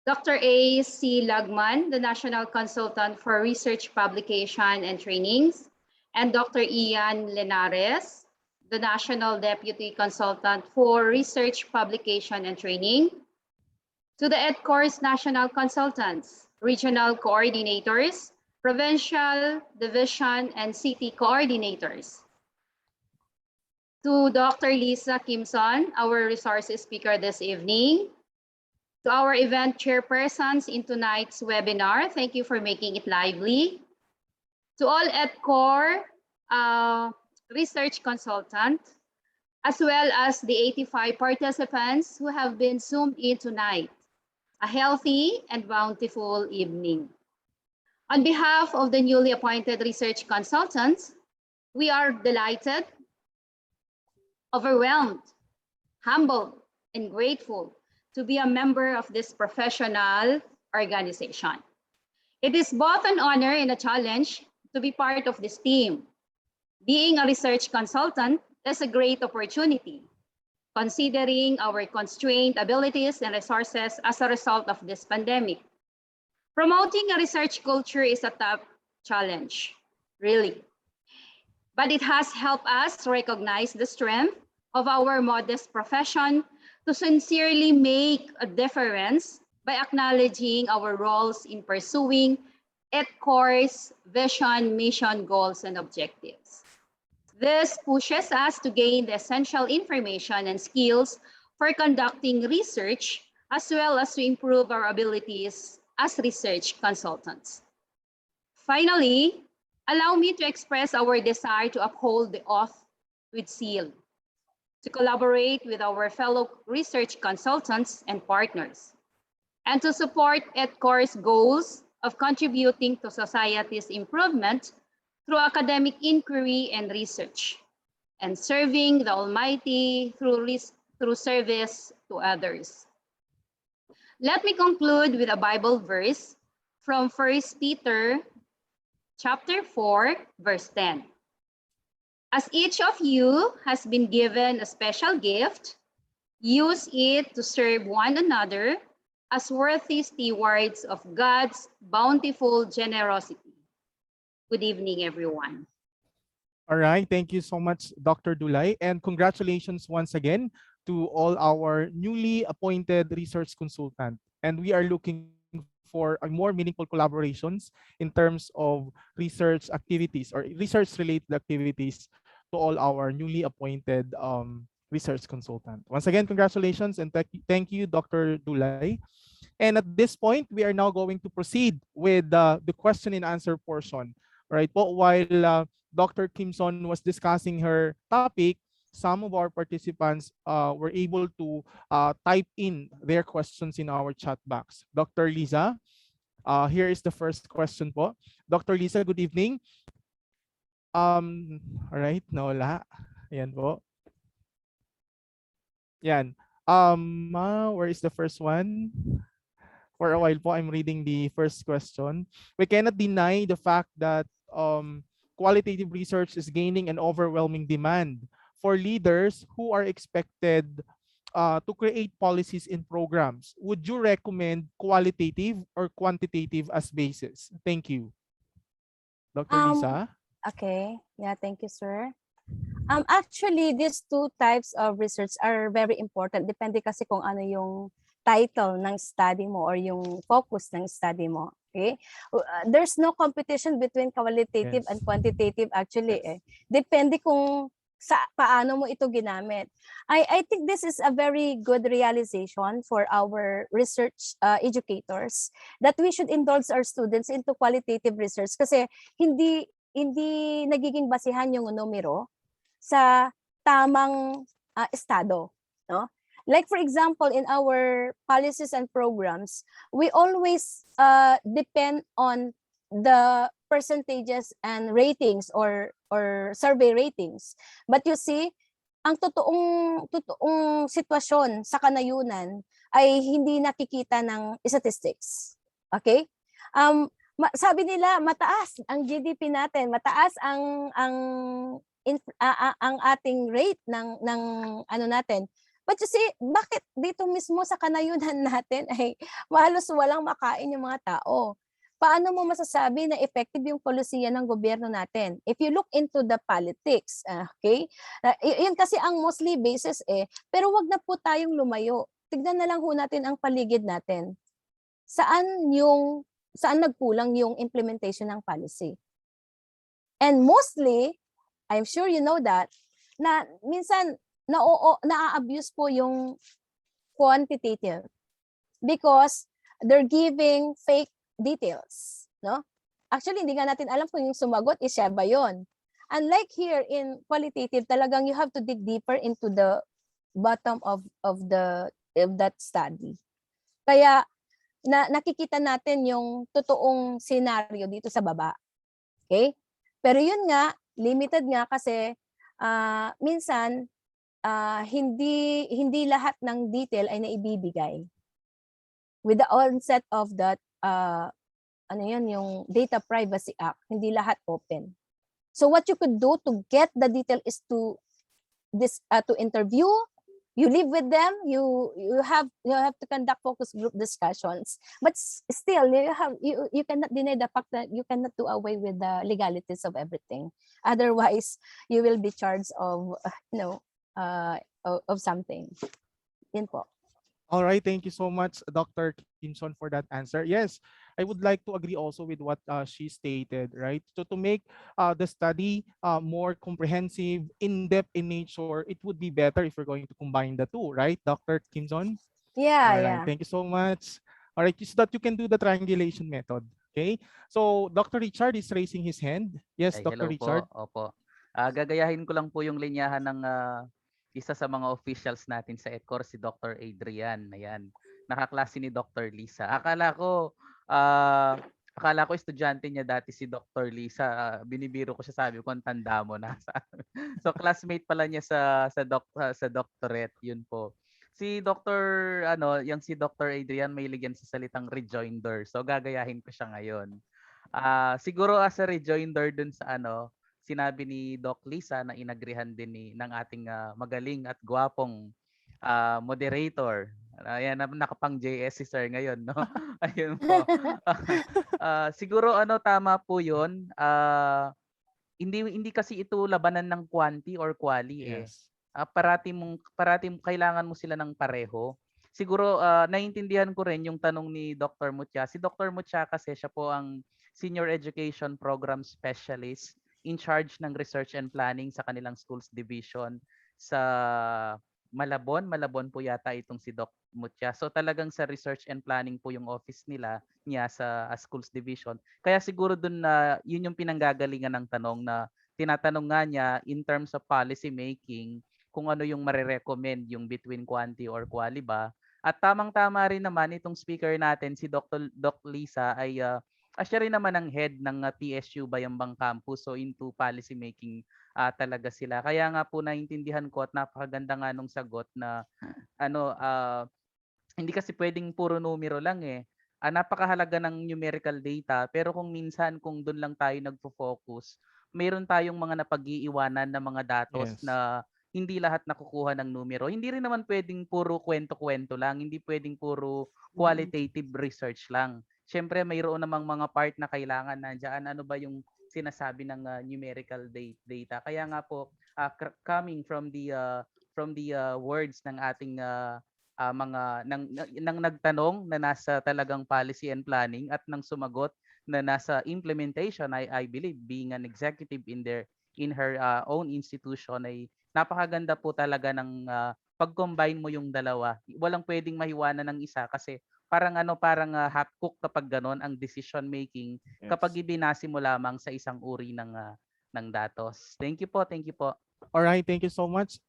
Dr. A. C. Lagman, the National Consultant for Research Publication and Trainings, and Dr. Ian Lenares, the National Deputy Consultant for Research Publication and Training, to the EdCore's National Consultants, Regional Coordinators, Provincial, Division, and City Coordinators, to Dr. Liza Quimson, our resources speaker this evening, to our event chairpersons in tonight's webinar, thank you for making it lively. To all EdCore research consultants, as well as the 85 participants who have been zoomed in tonight. a healthy and bountiful evening. On behalf of the newly appointed research consultants, we are delighted, overwhelmed, humbled, and grateful to be a member of this professional organization. It is both an honor and a challenge to be part of this team. Being a research consultant is a great opportunity, considering our constrained abilities and resources as a result of this pandemic. Promoting a research culture is a tough challenge, really. But it has helped us recognize the strength of our modest profession to sincerely make a difference by acknowledging our roles in pursuing EdCore's vision, mission, goals, and objectives. This pushes us to gain the essential information and skills for conducting research, as well as to improve our abilities as research consultants. Finally, allow me to express our desire to uphold the oath with seal, to collaborate with our fellow research consultants and partners, and to support EdCore's goals of contributing to society's improvement through academic inquiry and research, and serving the Almighty through service to others. Let me conclude with a Bible verse from 1 Peter chapter 4, verse 10. As each of you has been given a special gift, use it to serve one another as worthy stewards of God's bountiful generosity. Good evening, everyone. All right, thank you so much, Dr. Dulay, and congratulations once again to all our newly appointed research consultant. And we are looking for a more meaningful collaborations in terms of research activities or research-related activities to all our newly appointed research consultant. Once again, congratulations and thank you, Dr. Dulay. And at this point, we are now going to proceed with the question and answer portion. Right? While Dr. Quimson was discussing her topic, some of our participants were able to type in their questions in our chat box. Dr. Liza, here is the first question po. Dr. Liza, good evening. All right, nawala. Ayan po. Yan. Where is the first one? For a while po, I'm reading the first question. We cannot deny the fact that qualitative research is gaining an overwhelming demand for leaders who are expected to create policies and programs. Would you recommend qualitative or quantitative as basis? Thank you. Dr. Liza? Okay. Yeah, thank you, sir. Actually, these two types of research are very important. Depende kasi kung ano yung title ng study mo or yung focus ng study mo. Okay? There's no competition between qualitative and quantitative actually. Depende kung sa paano mo ito ginamit. I think this is a very good realization for our research educators that we should indulge our students into qualitative research kasi hindi nagiging basihan yung numero sa tamang estado, no? Like for example, in our policies and programs, we always depend on the percentages and ratings or survey ratings. But you see, ang totoong sitwasyon sa kanayunan ay hindi nakikita ng statistics. Okay? Sabi nila mataas ang GDP natin, mataas ang ating rate ng ano natin. But you see, bakit dito mismo sa kanayunan natin ay halos walang makain yung mga tao? Paano mo masasabi na effective yung polisiya ng gobyerno natin? If you look into the politics, okay? Yun kasi ang mostly basis pero wag na po tayong lumayo. Tignan na lang ho natin ang paligid natin. Saan nagkulang yung implementation ng policy? And mostly, I'm sure you know that, na minsan na-abuse po yung quantitative because they're giving fake details, no? Actually, hindi nga natin alam kung yung sumagot is siya ba yun. Unlike here in qualitative, talagang you have to dig deeper into the bottom of that study. Kaya nakikita natin yung totoong scenario dito sa baba. Okay? Pero yun nga, limited nga kasi minsan hindi lahat ng detail ay naibibigay. With the onset of that yung Data Privacy Act, hindi lahat open. So what you could do to get the detail is to interview. You live with them. You have to conduct focus group discussions. But still, you cannot deny the fact that you cannot do away with the legalities of everything. Otherwise, you will be charged of of something. Yun po. All right, thank you so much, Dr. Quimson, for that answer. Yes, I would like to agree also with what she stated, right? So to make the study more comprehensive, in-depth in nature, it would be better if we're going to combine the two, right, Dr. Quimson? Yeah, All right, yeah. thank you so much. All right, so that you can do the triangulation method. Okay, so Dr. Richard is raising his hand. Yes, Ay, Dr. hello Richard. po. Opo. Gagayahin ko lang po yung linyahan ng isa sa mga officials natin sa EDCOR, si Dr. Adrian. Ayan. Nakaklase ni Dr. Liza. Akala ko estudyante niya dati si Dr. Liza. Binibiro ko siya, sabi ko, ang tanda mo na. So classmate pala niya sa doctorate, yun po. Si si Dr. Adrian may ligyan sa salitang rejoinder. So gagayahin ko siya ngayon. Siguro as a rejoinder dun sa sinabi ni Doc Liza na inagrihan din ng ating magaling at gwapong moderator. Ayan, nakapang JS si Sir ngayon, no? Ayun po. Siguro tama po 'yun. Hindi kasi ito labanan ng quanti or quali eh. Yes. Parati kailangan mo sila ng pareho. Siguro naiintindihan ko rin yung tanong ni Dr. Mutya. Si Dr. Mutya kasi siya po ang Senior Education Program Specialist in charge ng research and planning sa kanilang schools division sa Malabon. Malabon po yata itong si Doc Mutya. So talagang sa research and planning po yung office niya sa schools division. Kaya siguro dun na yun yung pinanggagalingan ng tanong na tinatanong nga niya in terms of policy making kung ano yung marirecommend yung between quanti or quali ba. At tamang-tama rin naman itong speaker natin si Doc Liza ay siya rin naman ang head ng PSU Bayambang Campus, so into policy making talaga sila. Kaya nga po naintindihan ko at napakaganda nga nung sagot na hindi kasi pwedeng puro numero lang eh. Napakahalaga ng numerical data, pero kung doon lang tayo nagfo-focus, mayroon tayong mga napag-iiwanan na mga datos Yes. na hindi lahat nakukuha ng numero. Hindi rin naman pwedeng puro kwento-kwento lang, hindi pwedeng puro qualitative research lang. Siyempre mayroon namang mga part na kailangan nandiyan. Ano ba yung sinasabi ng numerical data? Kaya nga po coming from the words ng ating nang nagtanong na nasa talagang policy and planning at nang sumagot na nasa implementation, I believe being an executive in her own institution ay napakaganda po talaga ng pag-combine mo yung dalawa. Walang pwedeng mahiwanan ng isa kasi parang half cook kapag ganon ang decision making kapag ibinase mo lamang sa isang uri ng datos. Thank you po. All right, thank you so much,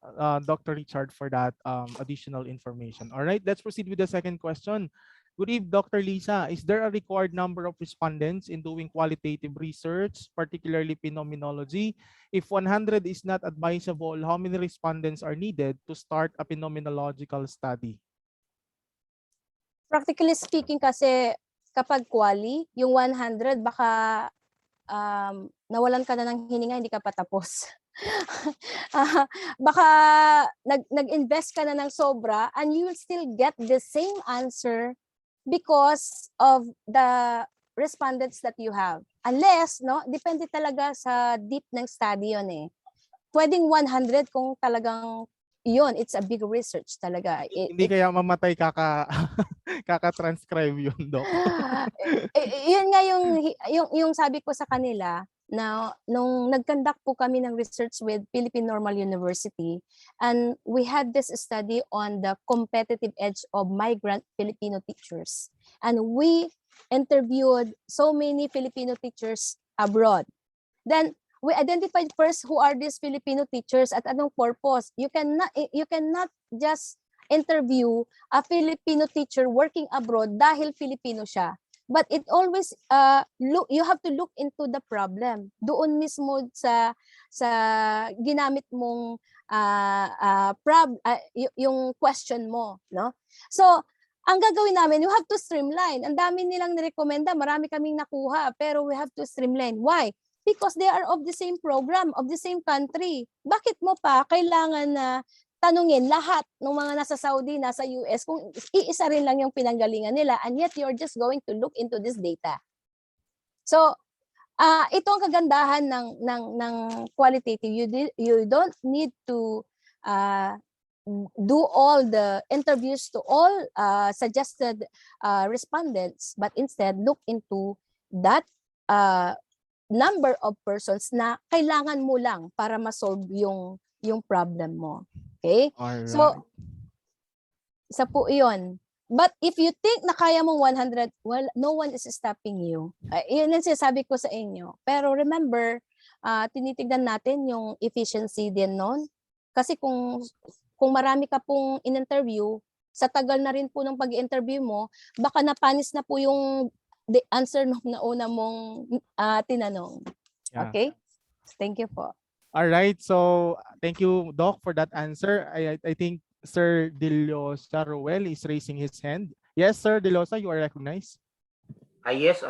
Dr. Richard, for that additional information. All right, let's proceed with the second question. Good evening, Dr. Liza. Is there a required number of respondents in doing qualitative research, particularly phenomenology? If 100 is not advisable, how many respondents are needed to start a phenomenological study? Practically speaking kasi kapag quali, yung 100 baka nawalan ka na ng hininga, hindi ka pa tapos. Baka nag-invest ka na ng sobra and you will still get the same answer because of the respondents that you have. Unless, depende talaga sa deep ng study yun eh. Pwedeng 100 kung talagang yun, it's a big research talaga. Hindi kaya mamatay kaka-transcribe yun, Doc. Yun nga yung sabi ko sa kanila na nung nag-conduct po kami ng research with Philippine Normal University and we had this study on the competitive edge of migrant Filipino teachers. And we interviewed so many Filipino teachers abroad. Then we identified first who are these Filipino teachers at anong purpose. You cannot just interview a Filipino teacher working abroad dahil Filipino siya. But it always you have to look into the problem. Doon mismo sa ginamit mong yung question mo, no? So, ang gagawin namin, you have to streamline. Ang dami nilang nirekomenda, marami kaming nakuha, pero we have to streamline. Why? Because they are of the same program, of the same country. Bakit mo pa kailangan na tanungin lahat ng mga nasa Saudi, nasa US, kung iisa rin lang yung pinanggalingan nila, and yet you're just going to look into this data. So, ito ang kagandahan ng qualitative. You don't need to do all the interviews to all suggested respondents, but instead look into that number of persons na kailangan mo lang para ma-solve yung problem mo. Okay? Alright. So, isa po yun. But if you think na kaya mong 100, well, no one is stopping you. Yun ang sinasabi ko sa inyo. Pero remember, tinitignan natin yung efficiency din nun. Kasi kung marami ka pong in-interview, sa tagal na rin po ng pag-interview mo, baka napanis na po yung the answer nung nauna mong tinanong. Yeah. Okay? Thank you po. All right. So thank you, Doc, for that answer. I think Sir Diosdado Ruel is raising his hand. Yes, Sir Diosdado, you are recognized. Yes,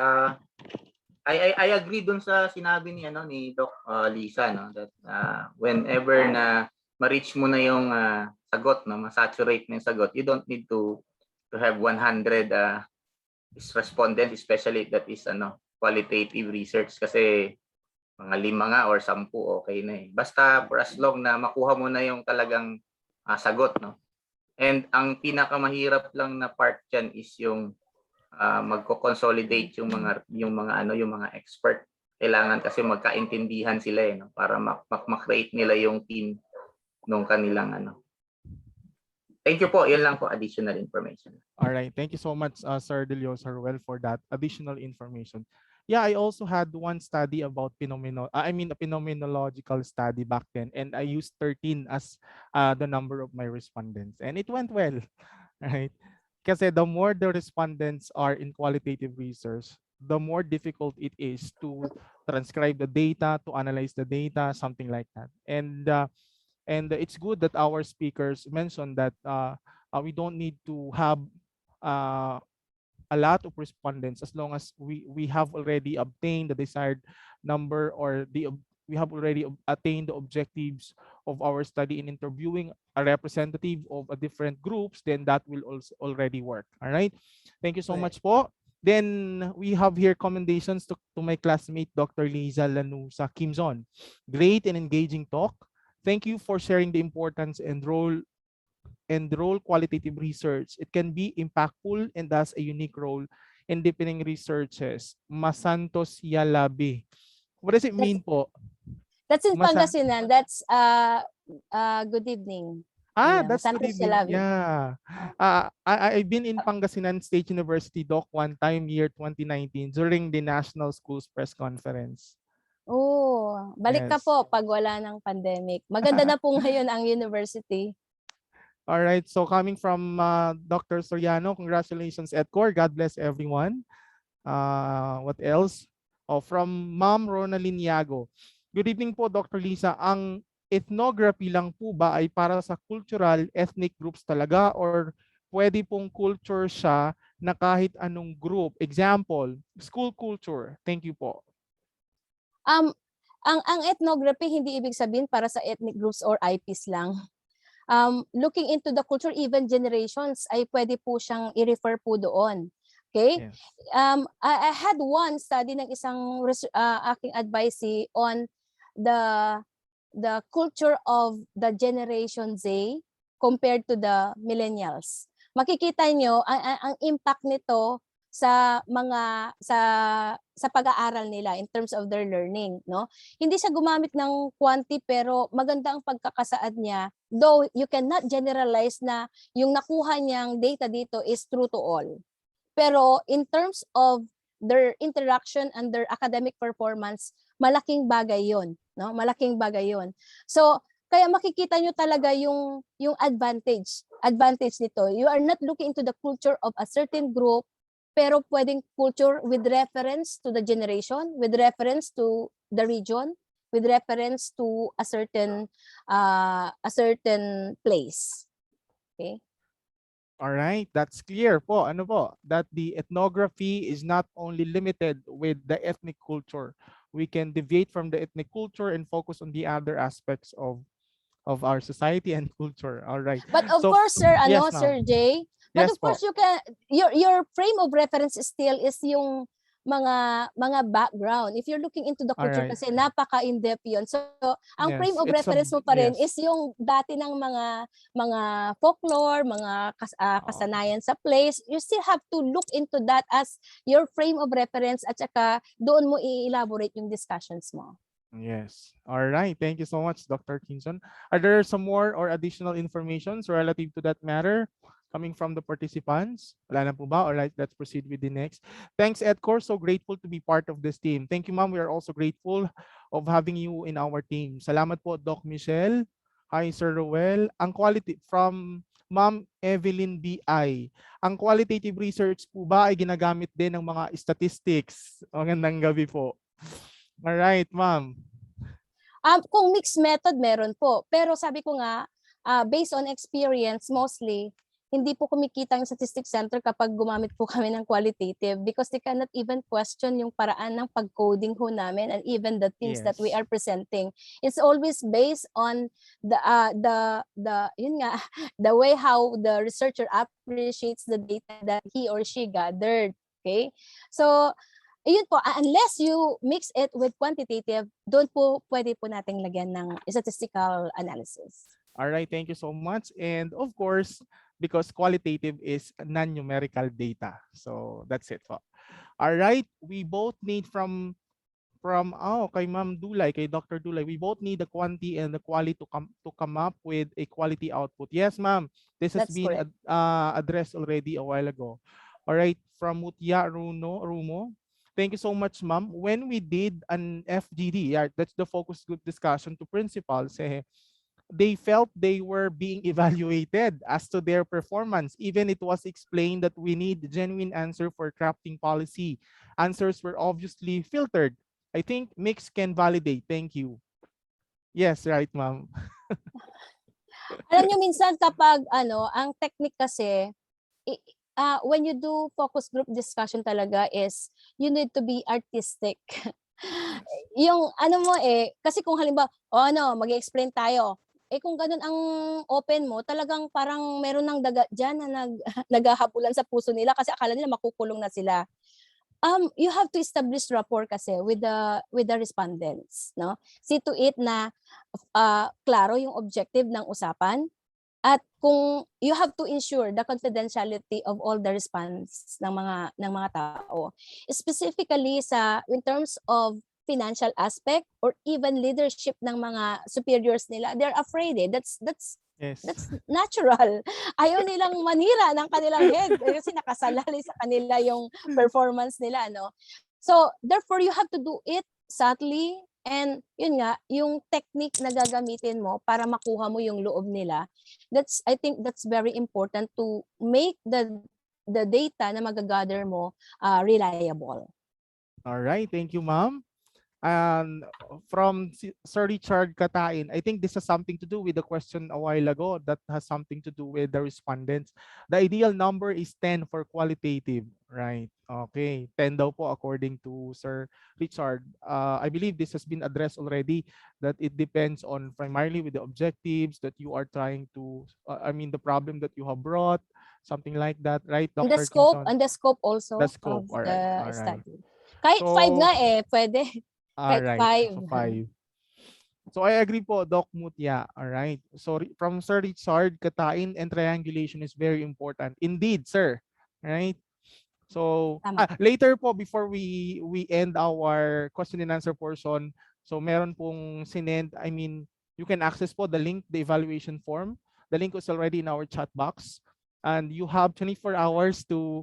I agree dun sa sinabi ni Doc Liza, no, that whenever na ma-reach mo na yung sagot, no, ma-saturate na yung sagot, you don't need to have 100 respondents, especially that is qualitative research, kasi mga 5 nga or 10 okay na eh. Basta for as long na makuha mo na yung talagang sagot, no. And ang pinakamahirap lang na part diyan is yung magko-consolidate yung mga expert. Kailangan kasi magkaintindihan sila eh, no, para ma-create nila yung team nung kanilang Thank you po. Yan lang po, additional information. All right. Thank you so much, Sir Diosdado Ruel, for that additional information. Yeah, I also had one study about a phenomenological study back then, and I used 13 as the number of my respondents, and it went well, right? Kasi the more the respondents are in qualitative research, the more difficult it is to transcribe the data, to analyze the data, something like that. And it's good that our speakers mentioned that we don't need to have a lot of respondents as long as we have already obtained the desired number, or we have already attained the objectives of our study in interviewing a representative of a different groups, then that will also already work. All right. Thank you so much po. Then we have here commendations to my classmate, Dr. Liza L sa Quimson. Great and engaging talk. Thank you for sharing the importance and role qualitative research. It can be impactful and does a unique role in deepening researches. Masantos Yalabi. What does it mean po? That's in Pangasinan. That's good evening. That's good evening. Yeah. I've been in Pangasinan State University, Doc, one time, year 2019, during the National Schools Press Conference. Oh, balik ka po pag wala ng pandemic. Maganda na po ngayon ang university. All right. So coming from Dr. Soriano, congratulations, EdCore. God bless everyone. What else? From Ma'am Ronalyn Yago. Good evening po, Dr. Liza. Ang ethnography lang po ba ay para sa cultural, ethnic groups talaga, or pwede pong culture siya na kahit anong group? Example, school culture. Thank you po. Ang ethnography hindi ibig sabihin para sa ethnic groups or IPs lang. Looking into the culture, even generations, ay pwede po siyang i-refer po doon. Okay? Yes. I had one study ng isang aking advisee on the culture of the Generation Z compared to the millennials. Makikita nyo ang impact nito sa mga sa pag-aaral nila in terms of their learning, no? Hindi siya gumamit ng quanti, pero maganda ang pagkakasaad niya, though you cannot generalize na yung nakuha niyang data dito is true to all. Pero in terms of their interaction and their academic performance, malaking bagay 'yon, no? Malaking bagay 'yon. So Kaya makikita nyo talaga yung advantage nito. You are not looking into the culture of a certain group, pero pwedeng culture with reference to the generation, with reference to the region, with reference to a certain place. Okay? All right, that's clear po. Ano po? That the ethnography is not only limited with the ethnic culture. We can deviate from the ethnic culture and focus on the other aspects of our society and culture. All right. But of So, course, sir, yes, ma'am. Sir Jay, but Yes of course po. you can your frame of reference still is yung mga background. If you're looking into the All culture right. kasi napaka-in-depth yun. So, ang Yes, frame of it's a reference mo pa rin yes. is yung dati ng mga folklore, mga kasanayan sa place. You still have to look into that as your frame of reference at saka doon mo i-elaborate yung discussions mo. Yes. All right. Thank you so much, Dr. Quimson. Are there some more or additional informations relative to that matter coming from the participants? Wala na po ba? All right, let's proceed with the next. Thanks, Edcor. So grateful to be part of this team. Thank you, ma'am. We are also grateful of having you in our team. Salamat po, Doc Michelle. Hi, Sir Roel. Ang quality from Ma'am Evelyn B.I. Ang qualitative research po ba ay ginagamit din ng mga statistics? Magandang gabi po. All right, ma'am. Kung mixed method, meron po. Pero sabi ko nga, based on experience, mostly, hindi po kumikita yung statistics center kapag gumamit po kami ng qualitative because they cannot even question yung paraan ng pag-coding ho namin and even the things that we Yes. are presenting. It's always based on the yun nga, the way how the researcher appreciates the data that he or she gathered. Okay? So, yun po, unless you mix it with quantitative, doon po pwede po nating lagyan ng statistical analysis. All right, thank you so much. And of course, because qualitative is non-numerical data. So that's it po. All right, we both need from kay Ma'am Dulay, kay Dr. Dulay, we both need the quantity and the quality to come up with a quality output. Yes, ma'am. This has That's been correct. addressed already a while ago. All right, from Mutya Rumo. Thank you so much, ma'am. When we did an FGD, yeah, that's the focus group discussion to principals, they felt they were being evaluated as to their performance. Even it was explained that we need genuine answer for crafting policy. Answers were obviously filtered. I think mix can validate. Thank you. Yes, right, ma'am. Alam nyo, minsan kapag ang technique kasi, when you do focus group discussion talaga is you need to be artistic. Yung mo kasi kung halimbawa, mag-explain tayo. Kung ganun ang open mo, talagang parang meron ng daga dyan na naghahabulan sa puso nila kasi akala nila makukulong na sila. You have to establish rapport kasi with the respondents, no? See to it na klaro yung objective ng usapan at kung you have to ensure the confidentiality of all the response ng mga tao. Specifically in terms of financial aspect or even leadership ng mga superiors nila, they're afraid That's Yes. That's natural. Ayaw nilang manira ng kanilang head kasi nakasalali sa kanila yung performance nila, no? So, therefore, you have to do it subtly and yun nga, yung technique na gagamitin mo para makuha mo yung loob nila. I think that's very important to make the data na magagather mo reliable. All right, thank you, ma'am. And from Sir Richard Katain, I think this has something to do with the question a while ago that has something to do with the respondents. The ideal number is 10 for qualitative, right? Okay, 10 daw po according to Sir Richard. I believe this has been addressed already, that it depends on primarily with the objectives that you are trying to, the problem that you have brought, something like that, right, And Dr. the scope also The scope, of all right, the all right. study. Kahit 5 nga pwede. All Kahit right, 5. so 5. So I agree po, Doc Mutya. All right. So from Sir Richard, katain and triangulation is very important. Indeed, sir. All right. So later po, before we end our question and answer portion, so meron pong sinend, you can access po the link, the evaluation form. The link is already in our chat box. And you have 24 hours to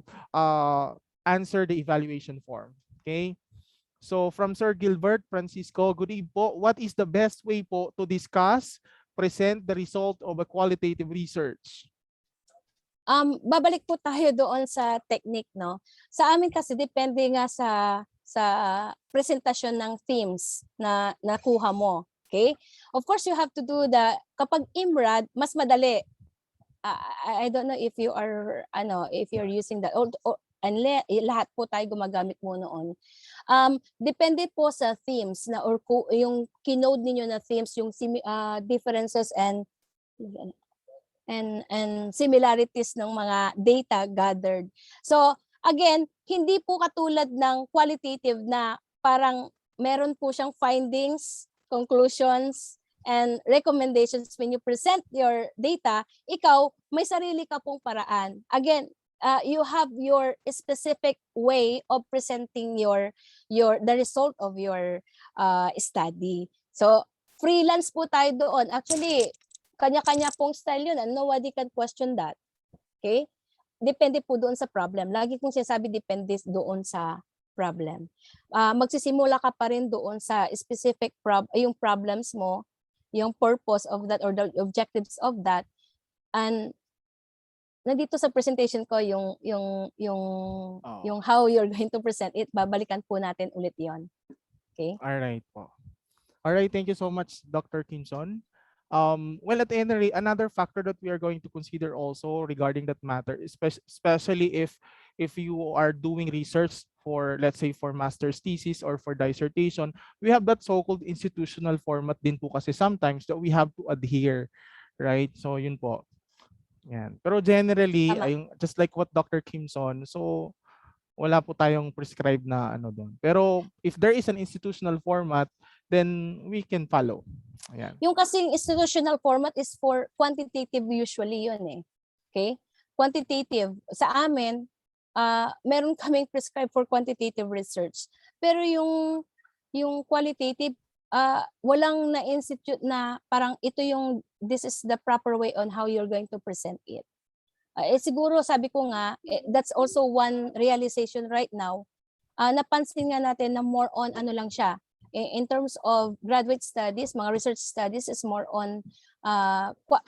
answer the evaluation form. Okay. So from Sir Gilbert Francisco, good evening po. What is the best way po to discuss present the result of a qualitative research? Babalik po tayo doon sa technique, no? Sa amin kasi depende nga sa presentasyon ng themes na nakuha mo. Okay? Of course, you have to do kapag IMRAD, mas madali. I don't know if you are if you're using that lahat po tayo gumagamit mo noon. Depende po sa themes na or yung kinode ninyo na themes, yung differences and similarities ng mga data gathered. So again, hindi po katulad ng qualitative na parang meron po siyang findings, conclusions, and recommendations. When you present your data, ikaw may sarili ka pong paraan. Again, you have your specific way of presenting the result of your study. So freelance po tayo doon. Actually, kanya-kanya pong style yun, and nobody can question that. Okay? Depende po doon sa problem. Lagi kong sinasabi, depende doon sa problem. Magsisimula ka pa rin doon sa specific yung problems mo, yung purpose of that or the objectives of that. And nandito sa presentation ko yung how you're going to present it, babalikan po natin ulit 'yon. Okay? All right po. All right, thank you so much, Dr. Quimson. Well, at any rate, another factor that we are going to consider also regarding that matter, especially if you are doing research for, let's say, for master's thesis or for dissertation, we have that so-called institutional format din po kasi sometimes that we have to adhere, right? So yun po. Yan. Pero generally, just like what Dr. Quimson, so wala po tayong prescribed na ano doon. Pero if there is an institutional format, then we can follow. Ayan. Yung kasing institutional format is for quantitative usually yun eh. Okay? Quantitative. Sa amin, meron kaming prescribed for quantitative research. Pero yung qualitative, walang na-institute na parang this is the proper way on how you're going to present it. Siguro sabi ko nga, that's also one realization right now. Napansin nga natin na more on ano lang siya. In terms of graduate studies, mga research studies is more on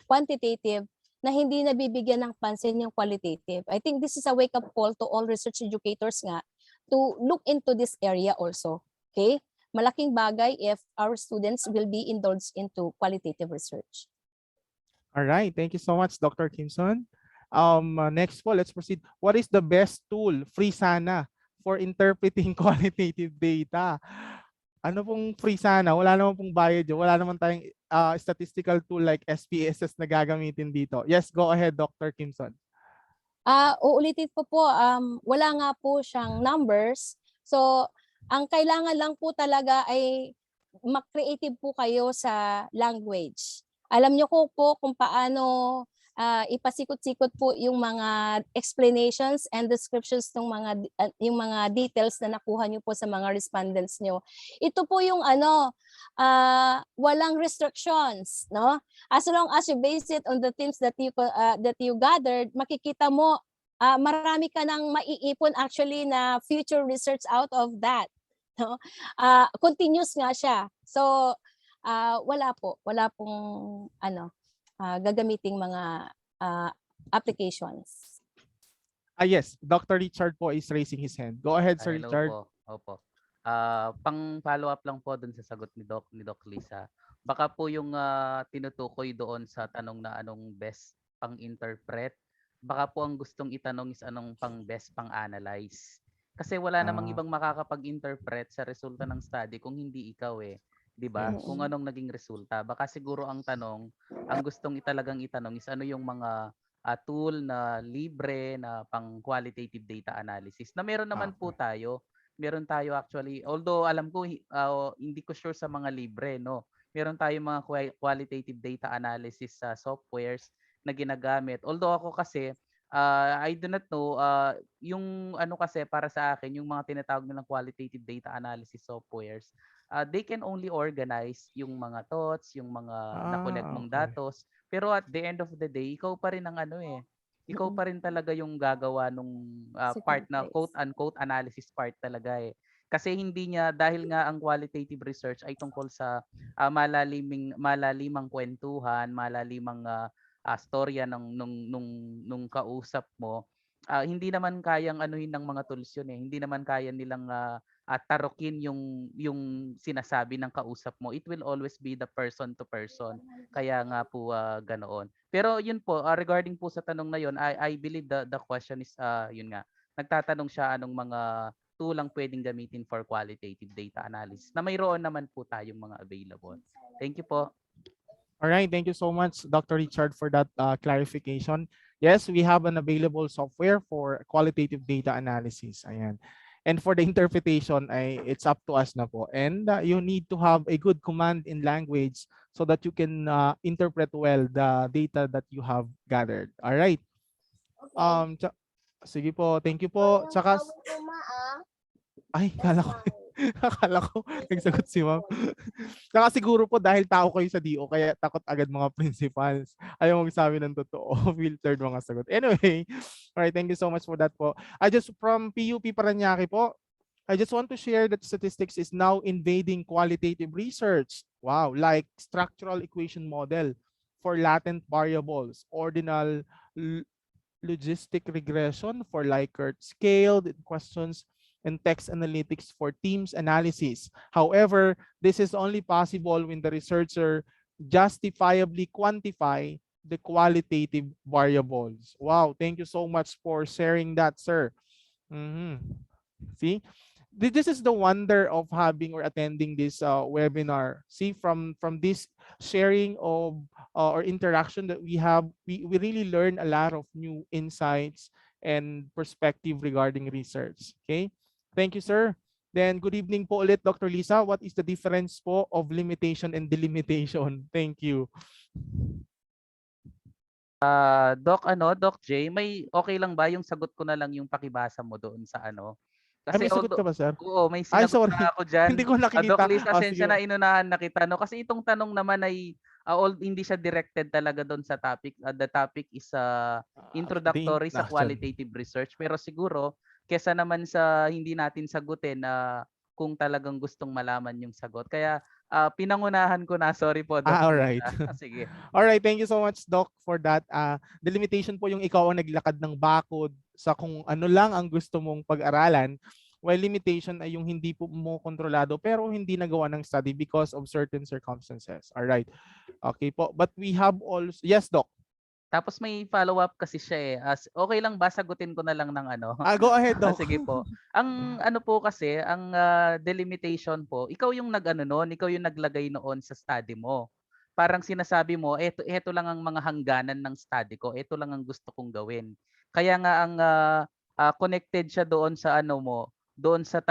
quantitative na hindi nabibigyan ng pansin yung qualitative. I think this is a wake-up call to all research educators nga to look into this area also. Okay? Malaking bagay if our students will be indulged into qualitative research. All right. Thank you so much, Dr. Quimson. Next po, let's proceed. What is the best tool, free sana, for interpreting qualitative data? Ano pong free sana? Wala naman pong bayad yun. Wala naman tayong statistical tool like SPSS na gagamitin dito. Yes, go ahead, Dr. Quimson. Uulitin ko po, wala nga po siyang numbers. So, ang kailangan lang po talaga ay mag-creative po kayo sa language. Alam niyo po kung paano ipasikot-sikot po yung mga explanations and descriptions ng yung mga details na nakuha niyo po sa mga respondents niyo. Ito po yung walang restrictions, no? As long as you base it on the themes that you gathered, makikita mo marami ka nang maiipon actually na future research out of that, no? Continuous nga siya. So wala pong gagamiting mga applications. Yes, Dr. Richard po is raising his hand. Go ahead, Sir Hello Richard. po. Opo. Pang follow up lang po dun sa sagot ni Doc Liza. Baka po yung tinutukoy doon sa tanong na anong best pang-interpret, baka po ang gustong itanong is anong pang best pang-analyze. Kasi wala namang ibang makakapag-interpret sa resulta ng study kung hindi ikaw eh. 'Di ba? Kung anong naging resulta. Baka siguro ang tanong, ang gustong talagang itanong is ano yung mga tool na libre na pang qualitative data analysis. Na meron naman po tayo. Meron tayo actually, although alam ko hindi ko sure sa mga libre, no. Meron tayong mga qualitative data analysis softwares na ginagamit. Although ako kasi I do not know yung kasi para sa akin yung mga tinatawag nilang qualitative data analysis softwares, they can only organize yung mga thoughts, yung mga na-collect mong datos, pero at the end of the day ikaw pa rin ang ikaw pa rin talaga yung gagawa nung part na quote unquote analysis part talaga eh. Kasi hindi niya, dahil nga ang qualitative research ay tungkol sa malalimang kwentuhan, malalimang storya nung kausap mo, hindi naman kayang anuhin ng mga tools yun eh. Hindi naman kaya nilang tarukin yung sinasabi ng kausap mo. It will always be the person to person. Kaya nga po ganoon. Pero yun po, regarding po sa tanong na yun, I believe the question is yun nga, nagtatanong siya anong mga tulang pwedeng gamitin for qualitative data analysis na mayroon naman po tayong mga available. Thank you po. All right, thank you so much, Dr. Richard, for that clarification. Yes, we have an available software for qualitative data analysis. Ayan. And for the interpretation, it's up to us na po. And you need to have a good command in language so that you can interpret well the data that you have gathered. All right. Sige po, thank you po. Tsaka, ay, kala ko, akala ko nagsagot si ma'am. Tsaka siguro po dahil tao kayo sa DO, kaya takot agad mga principals. Ayaw magsabi ng totoo, filtered mga sagot. Anyway, all right, thank you so much for that po. I just from PUP Paranaque po, I just want to share that statistics is now invading qualitative research. Wow, like structural equation model for latent variables, ordinal logistic regression for Likert scaled questions, and text analytics for teams analysis. However, this is only possible when the researcher justifiably quantify the qualitative variables. Wow, thank you so much for sharing that, sir. See, this is the wonder of having or attending this webinar. See, from this sharing of or interaction that we have, we really learn a lot of new insights and perspective regarding research. Okay, thank you, sir. Then good evening po ulit, Dr. Liza. What is the difference po of limitation and delimitation? Thank you. Doc J, may okay lang ba yung sagot ko na lang yung pakibasa mo doon sa ano? Ay, may sagot ka ba, sir? Oo, may Ay, sinagot sorry. na ako dyan. Hindi ko Doc nakikita. Liz, asensya Sige. na inunahan na kita. No? Kasi itong tanong naman ay hindi siya directed talaga doon sa topic. The topic is introductory sa qualitative research. Pero siguro, kesa naman sa hindi natin sagutin kung talagang gustong malaman yung sagot. Kaya pinangunahan ko na. Sorry po, Doc. All right. Sige. All right, thank you so much, Doc, for that. Delimitation po yung ikaw ang naglakad ng bakod sa kung ano lang ang gusto mong pag-aralan, while limitation ay yung hindi po mo kontrolado pero hindi nagawa ng study because of certain circumstances. All right. Okay po. But we have also, yes, Doc. Tapos may follow-up kasi siya eh. Okay lang ba sagutin ko na lang ng ano? Go ahead, Doc. Sige po. Ang ano po kasi, ang delimitation po, ikaw yung nag-ano noon, ikaw yung naglagay noon sa study mo. Parang sinasabi mo, eto lang ang mga hangganan ng study ko, eto lang ang gusto kong gawin. Kaya nga ang connected siya doon sa ano mo, doon sa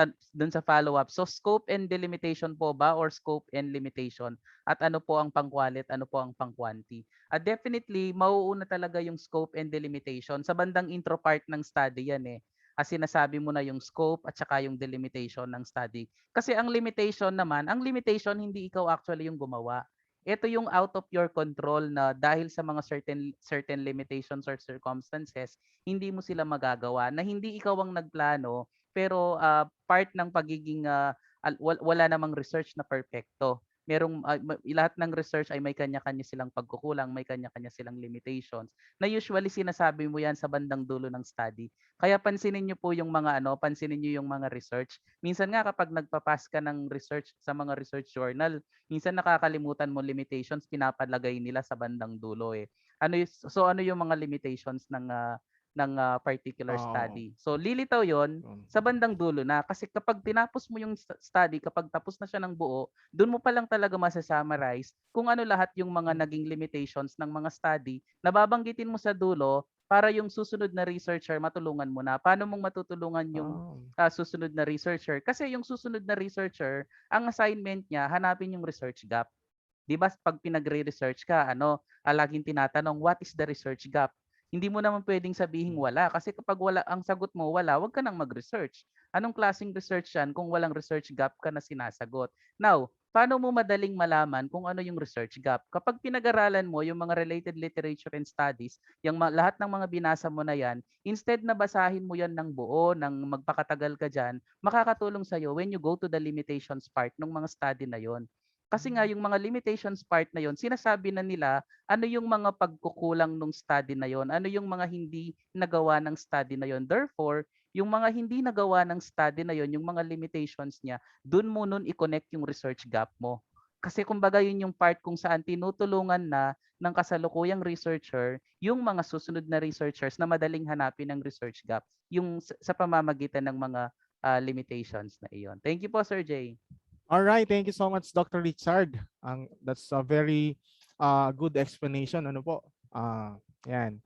follow-up. So scope and delimitation po ba or scope and limitation? At ano po ang pang-qualit, ano po ang pang-quanti? Definitely, mauuna talaga yung scope and delimitation. Sa bandang intro part ng study yan eh. Sinasabi mo na yung scope at saka yung delimitation ng study. Kasi ang limitation naman, ang limitation hindi ikaw actually yung gumawa. Ito yung out of your control na dahil sa mga certain limitations or circumstances, hindi mo sila magagawa na hindi ikaw ang nagplano pero part ng pagiging wala namang research na perfecto. Merong lahat ng research ay may kanya-kanya silang pagkukulang, may kanya-kanya silang limitations. Na usually sinasabi mo 'yan sa bandang dulo ng study. Kaya pansinin niyo po yung mga pansinin niyo yung mga research. Minsan nga kapag nagpapas ka ng research sa mga research journal, minsan nakakalimutan mo limitations, pinapalagay nila sa bandang dulo eh. Ano yung mga limitations ng particular study. So lilitaw 'yon sa bandang dulo na kasi kapag tinapos mo yung study, kapag tapos na siya ng buo, doon mo pa lang talaga masa-summarize kung ano lahat yung mga naging limitations ng mga study na babanggitin mo sa dulo para yung susunod na researcher matulungan mo na. Paano mong matutulungan yung susunod na researcher? Kasi yung susunod na researcher, ang assignment niya, hanapin yung research gap. 'Di ba pag pinagre-research ka, laging tinatanong, what is the research gap? Hindi mo naman pwedeng sabihin wala kasi kapag wala ang sagot mo wala, wag ka nang mag-research. Anong klaseng research 'yan kung walang research gap ka na sinasagot? Now, paano mo madaling malaman kung ano yung research gap? Kapag pinag-aralan mo yung mga related literature and studies, yung lahat ng mga binasa mo na yan, instead na basahin mo yan ng buo, ng magpakatagal ka dyan, makakatulong sa'yo when you go to the limitations part ng mga study na yon. Kasi nga yung mga limitations part na yon, sinasabi na nila ano yung mga pagkukulang ng study na yon, ano yung mga hindi nagawa ng study na yon. Therefore, yung mga hindi nagawa ng study na yon, yung mga limitations niya, dun mo nun i-connect yung research gap mo. Kasi kumbaga yun yung part kung saan tinutulungan na ng kasalukuyang researcher yung mga susunod na researchers na madaling hanapin ng research gap yung sa pamamagitan ng mga limitations na iyon. Thank you po, Sir Jay. All right, thank you so much, Dr. Richard. That's a very good explanation. Ano po? Yan.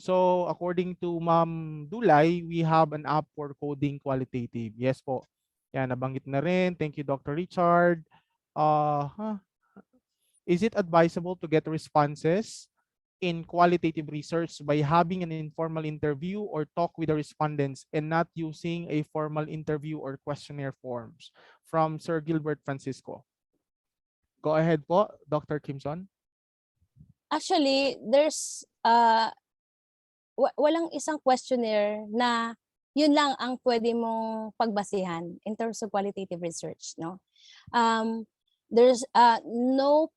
So, according to Ma'am Dulay, we have an app for coding qualitative. Yes po. Yan, nabanggit na rin. Thank you, Dr. Richard. Is it advisable to get responses in qualitative research by having an informal interview or talk with the respondents and not using a formal interview or questionnaire forms? From Sir Gilbert Francisco. Go ahead po, Dr. Quimson. Actually, there's walang isang questionnaire na yun lang ang pwede mong pagbasihan in terms of qualitative research, no? There's no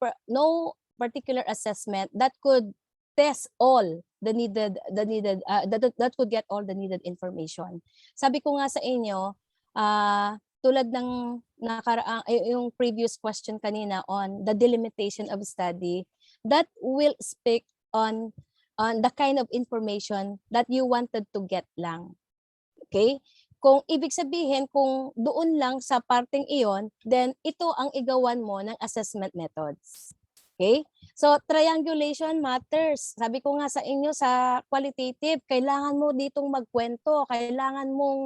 particular assessment that could test all the needed that could get all the needed information. Sabi ko nga sa inyo, tulad ng yung previous question kanina on the delimitation of study, that will speak on the kind of information that you wanted to get lang. Okay? Kung ibig sabihin, kung doon lang sa parteng iyon, then ito ang igawan mo ng assessment methods. Okay? So, triangulation matters. Sabi ko nga sa inyo sa qualitative, kailangan mo ditong magkwento, kailangan mong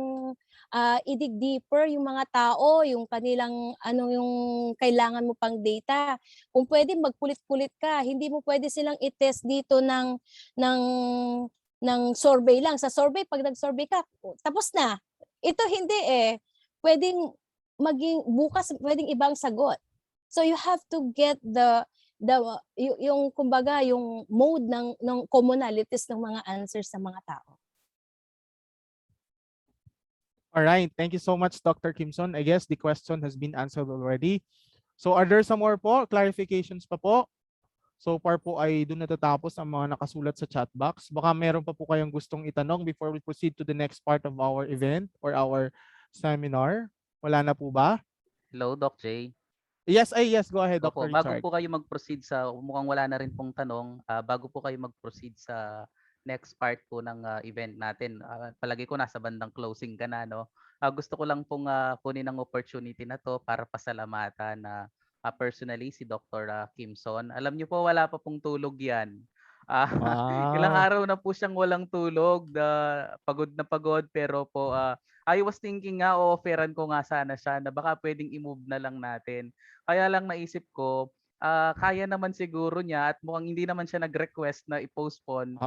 i-dig deeper yung mga tao, yung kanilang yung kailangan mo pang data. Kung pwede magkulit-kulit ka, hindi mo pwede silang i-test dito ng survey lang. Sa survey, pag nag-survey ka, tapos na. Ito hindi pwedeng maging bukas, pwedeng ibang sagot. So you have to get yung kumbaga yung mode ng commonalities ng mga answers sa mga tao. All right, thank you so much, Dr. Quimson. I guess the question has been answered already. So are there some more po? Clarifications pa po? So far po ay doon natatapos ang mga nakasulat sa chat box. Baka meron pa po kayong gustong itanong before we proceed to the next part of our event or our seminar. Wala na po ba? Hello, Doc J. Yes, go ahead, Dr. Opo, Richard. bago po kayo mag-proceed mukhang wala na rin pong tanong, bago po kayo mag-proceed sa next part po ng event natin, palagi ko nasa bandang closing ka na, no? Gusto ko lang pong kunin ang opportunity na to para pasalamatan personally si Dr. Quimson. Alam niyo po, wala pa pong tulog yan. Ilang araw na po siyang walang tulog, pagod na pagod, pero po I was thinking nga, offeran ko nga sana siya na baka pwedeng i-move na lang natin. Kaya lang naisip ko, kaya naman siguro niya at mukhang hindi naman siya nag-request na i-postpone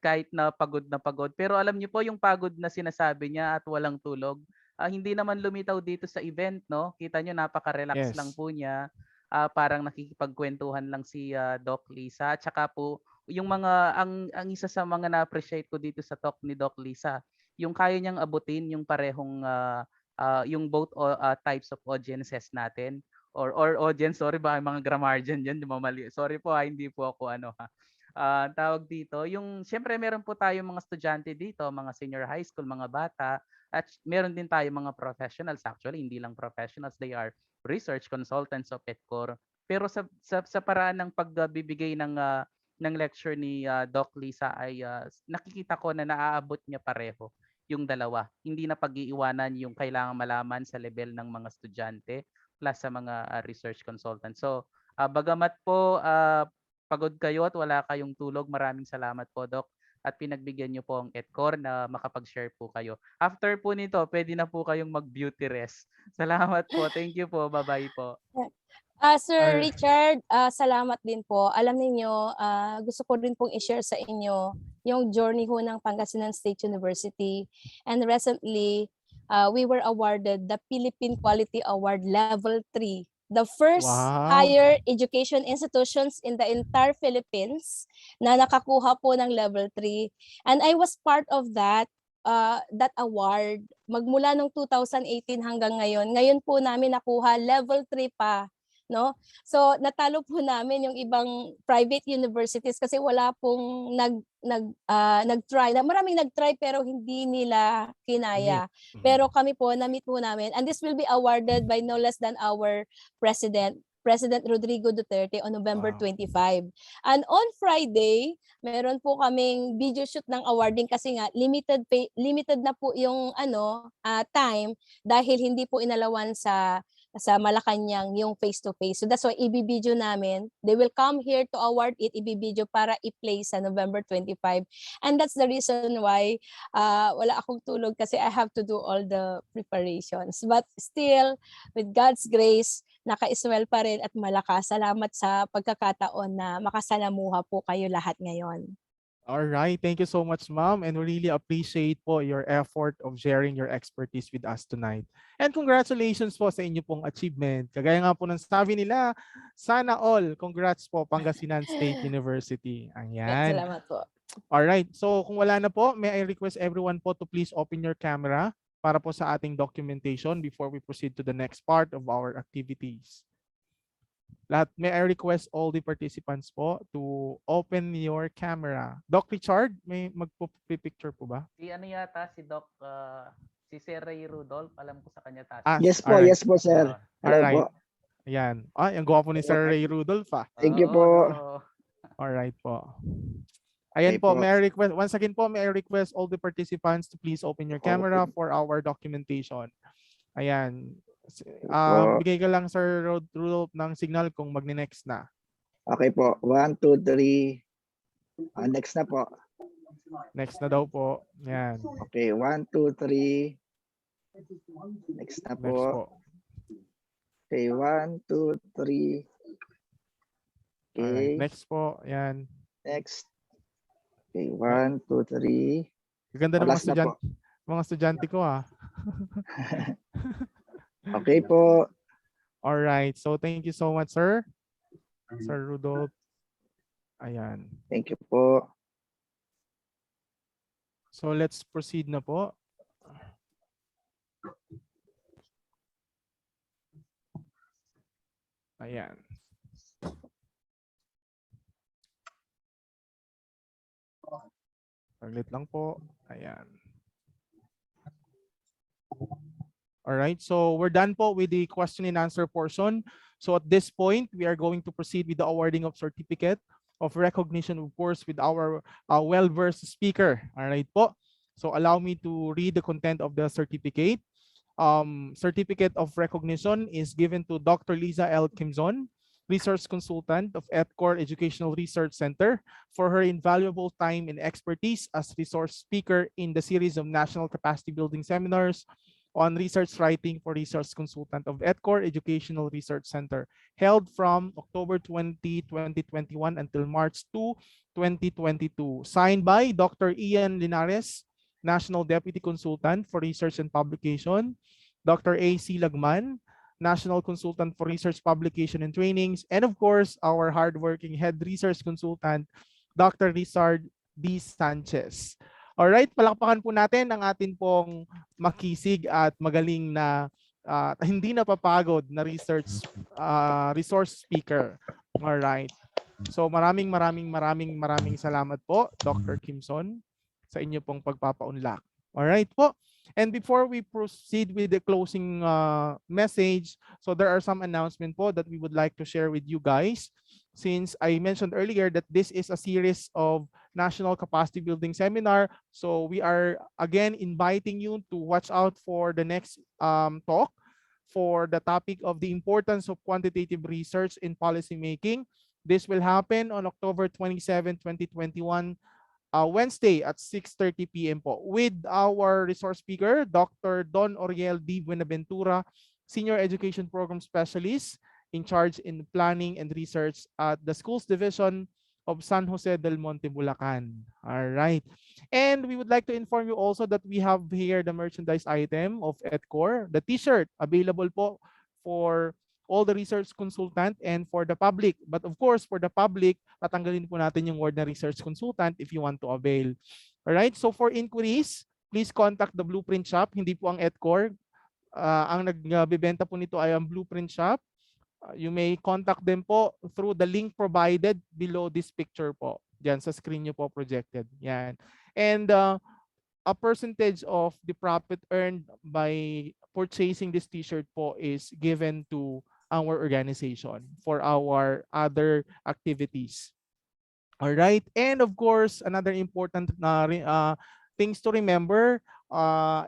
kahit na pagod. Pero alam niyo po yung pagod na sinasabi niya at walang tulog, hindi naman lumitaw dito sa event, no? Kita niyo napaka-relax lang po niya. Parang nakikipagkwentuhan lang si Doc Liza. At saka po, yung ang isa sa mga na-appreciate ko dito sa talk ni Doc Liza, yung kaya niyang abutin yung parehong yung both types of audiences natin. Or audience, sorry ba, mga grammarian dyan, mali. Sorry po, hindi po ako tawag dito. Yung, syempre meron po tayo mga estudyante dito, mga senior high school, mga bata, at meron din tayo mga professionals. Actually, hindi lang professionals, they are research consultants of EdCore. Pero sa paraan ng pagbibigay ng lecture ni Doc Liza ay nakikita ko na naaabot niya pareho yung dalawa. Hindi na pag-iiwanan yung kailangan malaman sa level ng mga estudyante plus sa mga research consultants. So, bagamat po pagod kayo at wala kayong tulog, maraming salamat po, Doc. At pinagbigyan niyo po ang EdCore na makapag-share po kayo. After po nito, pwede na po kayong mag-beauty rest. Salamat po. Thank you po. Bye-bye po. Sir Richard, salamat din po. Alam niyo, gusto ko rin pong i-share sa inyo yung journey ho ng Pangasinan State University. And recently, we were awarded the Philippine Quality Award Level 3 the first Wow. higher education institutions in the entire Philippines na nakakuha po ng level 3. And I was part of that award magmula nung 2018 hanggang ngayon. Ngayon po namin nakuha level 3 pa, no? So natalo po namin yung ibang private universities kasi wala pong nag-try. Maraming nag-try pero hindi nila kinaya. Pero kami po, na-meet po namin. And this will be awarded by no less than our President Rodrigo Duterte on November 25. And on Friday, meron po kaming video shoot ng awarding kasi nga limited na po yung time dahil hindi po inalawan sa Malacanang yung face-to-face. So that's why ibibideo namin. They will come here to award it, ibibideo para i-play sa November 25. And that's the reason why wala akong tulog kasi I have to do all the preparations. But still, with God's grace, naka-iswell pa rin at malakas. Salamat sa pagkakataon na makasalamuha po kayo lahat ngayon. All right. Thank you so much, ma'am. And we really appreciate po your effort of sharing your expertise with us tonight. And congratulations po sa inyo pong achievement. Kagaya nga po ng sabi nila, sana all. Congrats po, Pangasinan State University. Ayan. Salamat po. All right. So kung wala na po, may I request everyone po to please open your camera para po sa ating documentation before we proceed to the next part of our activities. May I request all the participants po to open your camera. Doc Richard, may magpo-picture po ba? Si ano yata, si Doc, si Sir Ray Rudolf, alam ko sa kanya task. Yes po, alright. yes po, sir. All Hello right. po. Ayan. Ang gwapo ni Sir Ray Rudolf ah. Thank you po. All right po. Ayan Okay po, po. may I request, once again po, may I request all the participants to please open your camera for our documentation. Ayan. Bigay ka lang Sir Rudolf ng signal kung magne-next na. Okay po. 1, 2, 3. Next na po. Next na daw po. Ayan. Okay, 1, 2, 3. Next na Next po. po. Okay, 1, 2, 3. Alright. Okay, Next po. Ayan. next. Okay, 1, 2, 3. Ganda ng Last na po. mga estudyante ko ah. Okay po. All right. So thank you so much, sir. Sir Rudolf. Ayan. Thank you po. So let's proceed na po. Ayan. Saglit lang po. Ayan. All right, so we're done po with the question and answer portion. So at this point, we are going to proceed with the awarding of certificate of recognition, of course, with our well-versed speaker. All right po. So allow me to read the content of the certificate. Certificate of recognition is given to Dr. Liza L. Quimson, Research Consultant of EdCore Educational Research Center, for her invaluable time and expertise as resource speaker in the series of national capacity building seminars on research writing for research consultant of EdCore Educational Research Center, held from October 20, 2021 until March 2, 2022. Signed by Dr. Ian Linares, National Deputy Consultant for Research and Publication, Dr. A.C. Lagman, National Consultant for Research Publication and Trainings, and of course, our hardworking Head Research Consultant, Dr. Richard D. Sanchez. Alright, palakpakan po natin ang atin pong makisig at magaling na hindi napapagod na resource speaker. Alright. So maraming salamat po, Dr. Quimson, sa inyo pong pagpapaunlak. Alright po. And before we proceed with the closing message, so there are some announcements po that we would like to share with you guys. Since I mentioned earlier that this is a series of National Capacity Building Seminar, so we are again inviting you to watch out for the next talk for the topic of the importance of quantitative research in policymaking. This will happen on October 27, 2021, Wednesday at 6:30 p.m. po with our resource speaker, Dr. Don Oriel D. Buenaventura, Senior Education Program Specialist in charge in planning and research at the Schools Division of San Jose del Monte, Bulacan. All right. And we would like to inform you also that we have here the merchandise item of EdCore, the t-shirt available po for all the research consultant and for the public. But of course, for the public, tatanggalin po natin yung word na research consultant if you want to avail. Alright, so for inquiries, please contact the Blueprint Shop. Hindi po ang EdCore. Ang nagbebenta po nito ay ang Blueprint Shop. You may contact them po through the link provided below this picture po. Diyan sa screen nyo po projected. Yan. And a percentage of the profit earned by purchasing this t-shirt po is given to our organization for our other activities. All right. And of course, another important things to remember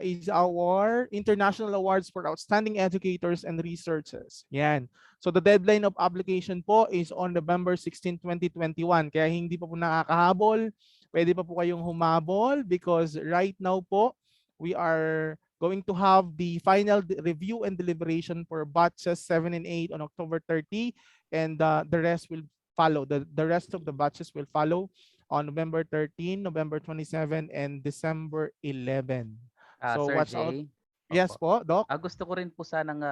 is our international awards for outstanding educators and researchers. Yan. So the deadline of application po is on November 16, 2021. Kaya hindi pa po nakakahabol. Pwede pa po kayong humabol because right now po, we are going to have the final review and deliberation for batches 7 and 8 on October 30, and the rest will follow. The rest of the batches will follow on November 13, November 27, and December 11. So Sir watch out. Jay. Yes po, Doc. Gusto ko rin po sanang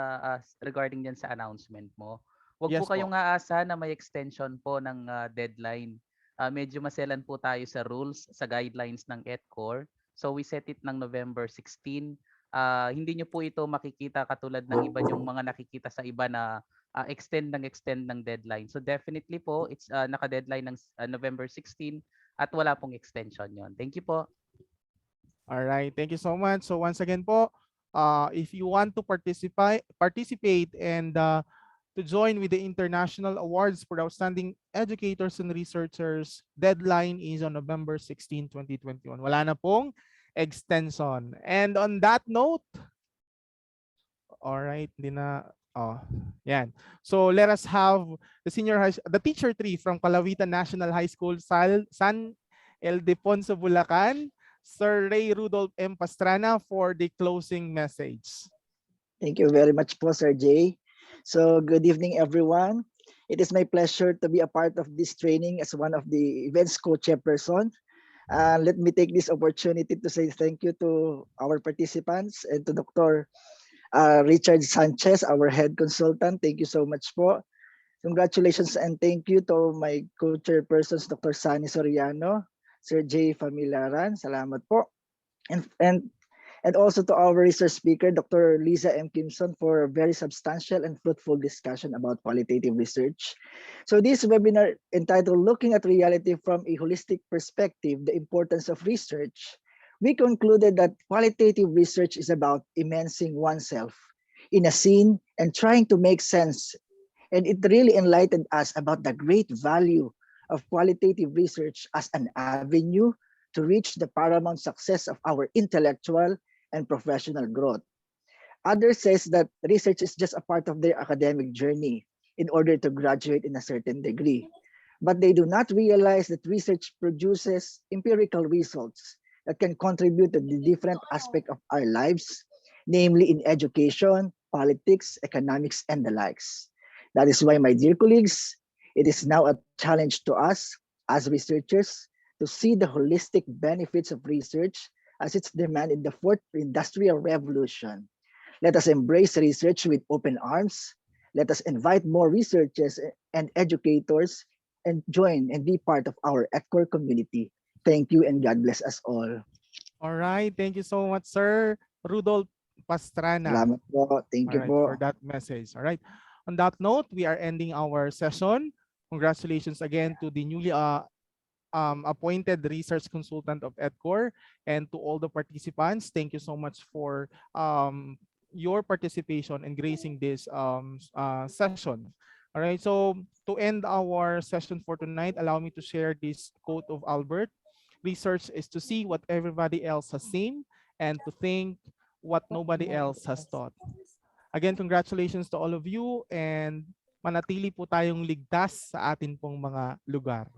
regarding yan sa announcement mo. Huwag Yes po po. kayong aasa na may extension po ng deadline. Medyo maselan po tayo sa rules, sa guidelines ng EdCore. So we set it ng November 16. Hindi nyo po ito makikita katulad ng iba yung mga nakikita sa iba na extend ng deadline. So definitely po, it's naka-deadline ng November 16 at wala pong extension yon. Thank you po. All right, thank you so much. So once again po, if you want to participate and to join with the International Awards for Outstanding Educators and Researchers, deadline is on November 16, 2021. Wala na pong extension. And on that note, all right, hindi na, yan. So let us have the teacher 3 from Calawitan National High School, San Ildefonso, Bulacan, Sir Ray Rudolf M. Pastrana for the closing message. Thank you very much po, Sir Jay. So good evening, everyone. It is my pleasure to be a part of this training as one of the event's co-chairperson. Let me take this opportunity to say thank you to our participants and to Dr. Richard Sanchez, our head consultant. Thank you so much po. Congratulations and thank you to my co-chairpersons, Dr. Sonny Soriano, Sir J. Familaran. Salamat po. And also to our research speaker, Dr. Liza M. Quimson, for a very substantial and fruitful discussion about qualitative research. So this webinar entitled Looking at Reality from a Holistic Perspective, the Importance of Research, we concluded that qualitative research is about immersing oneself in a scene and trying to make sense. And it really enlightened us about the great value of qualitative research as an avenue to reach the paramount success of our intellectual and professional growth. Others says that research is just a part of their academic journey in order to graduate in a certain degree. But they do not realize that research produces empirical results that can contribute to the different aspects of our lives, namely in education, politics, economics, and the likes. That is why, my dear colleagues, it is now a challenge to us as researchers to see the holistic benefits of research as its demand in the fourth industrial revolution. Let us embrace research with open arms. Let us invite more researchers and educators and join and be part of our EdCore community. Thank you and God bless us all. All right, thank you so much, Sir Rudolf Pastrana. Salamat po. Thank you po. For that message. All right. On that note, we are ending our session. Congratulations again to the newly appointed research consultant of EdCore and to all the participants. Thank you so much for your participation in gracing this session. All right, so to end our session for tonight, allow me to share this quote of Albert. Research is to see what everybody else has seen and to think what nobody else has thought. Again, congratulations to all of you and manatili po tayong ligtas sa atin pong mga lugar.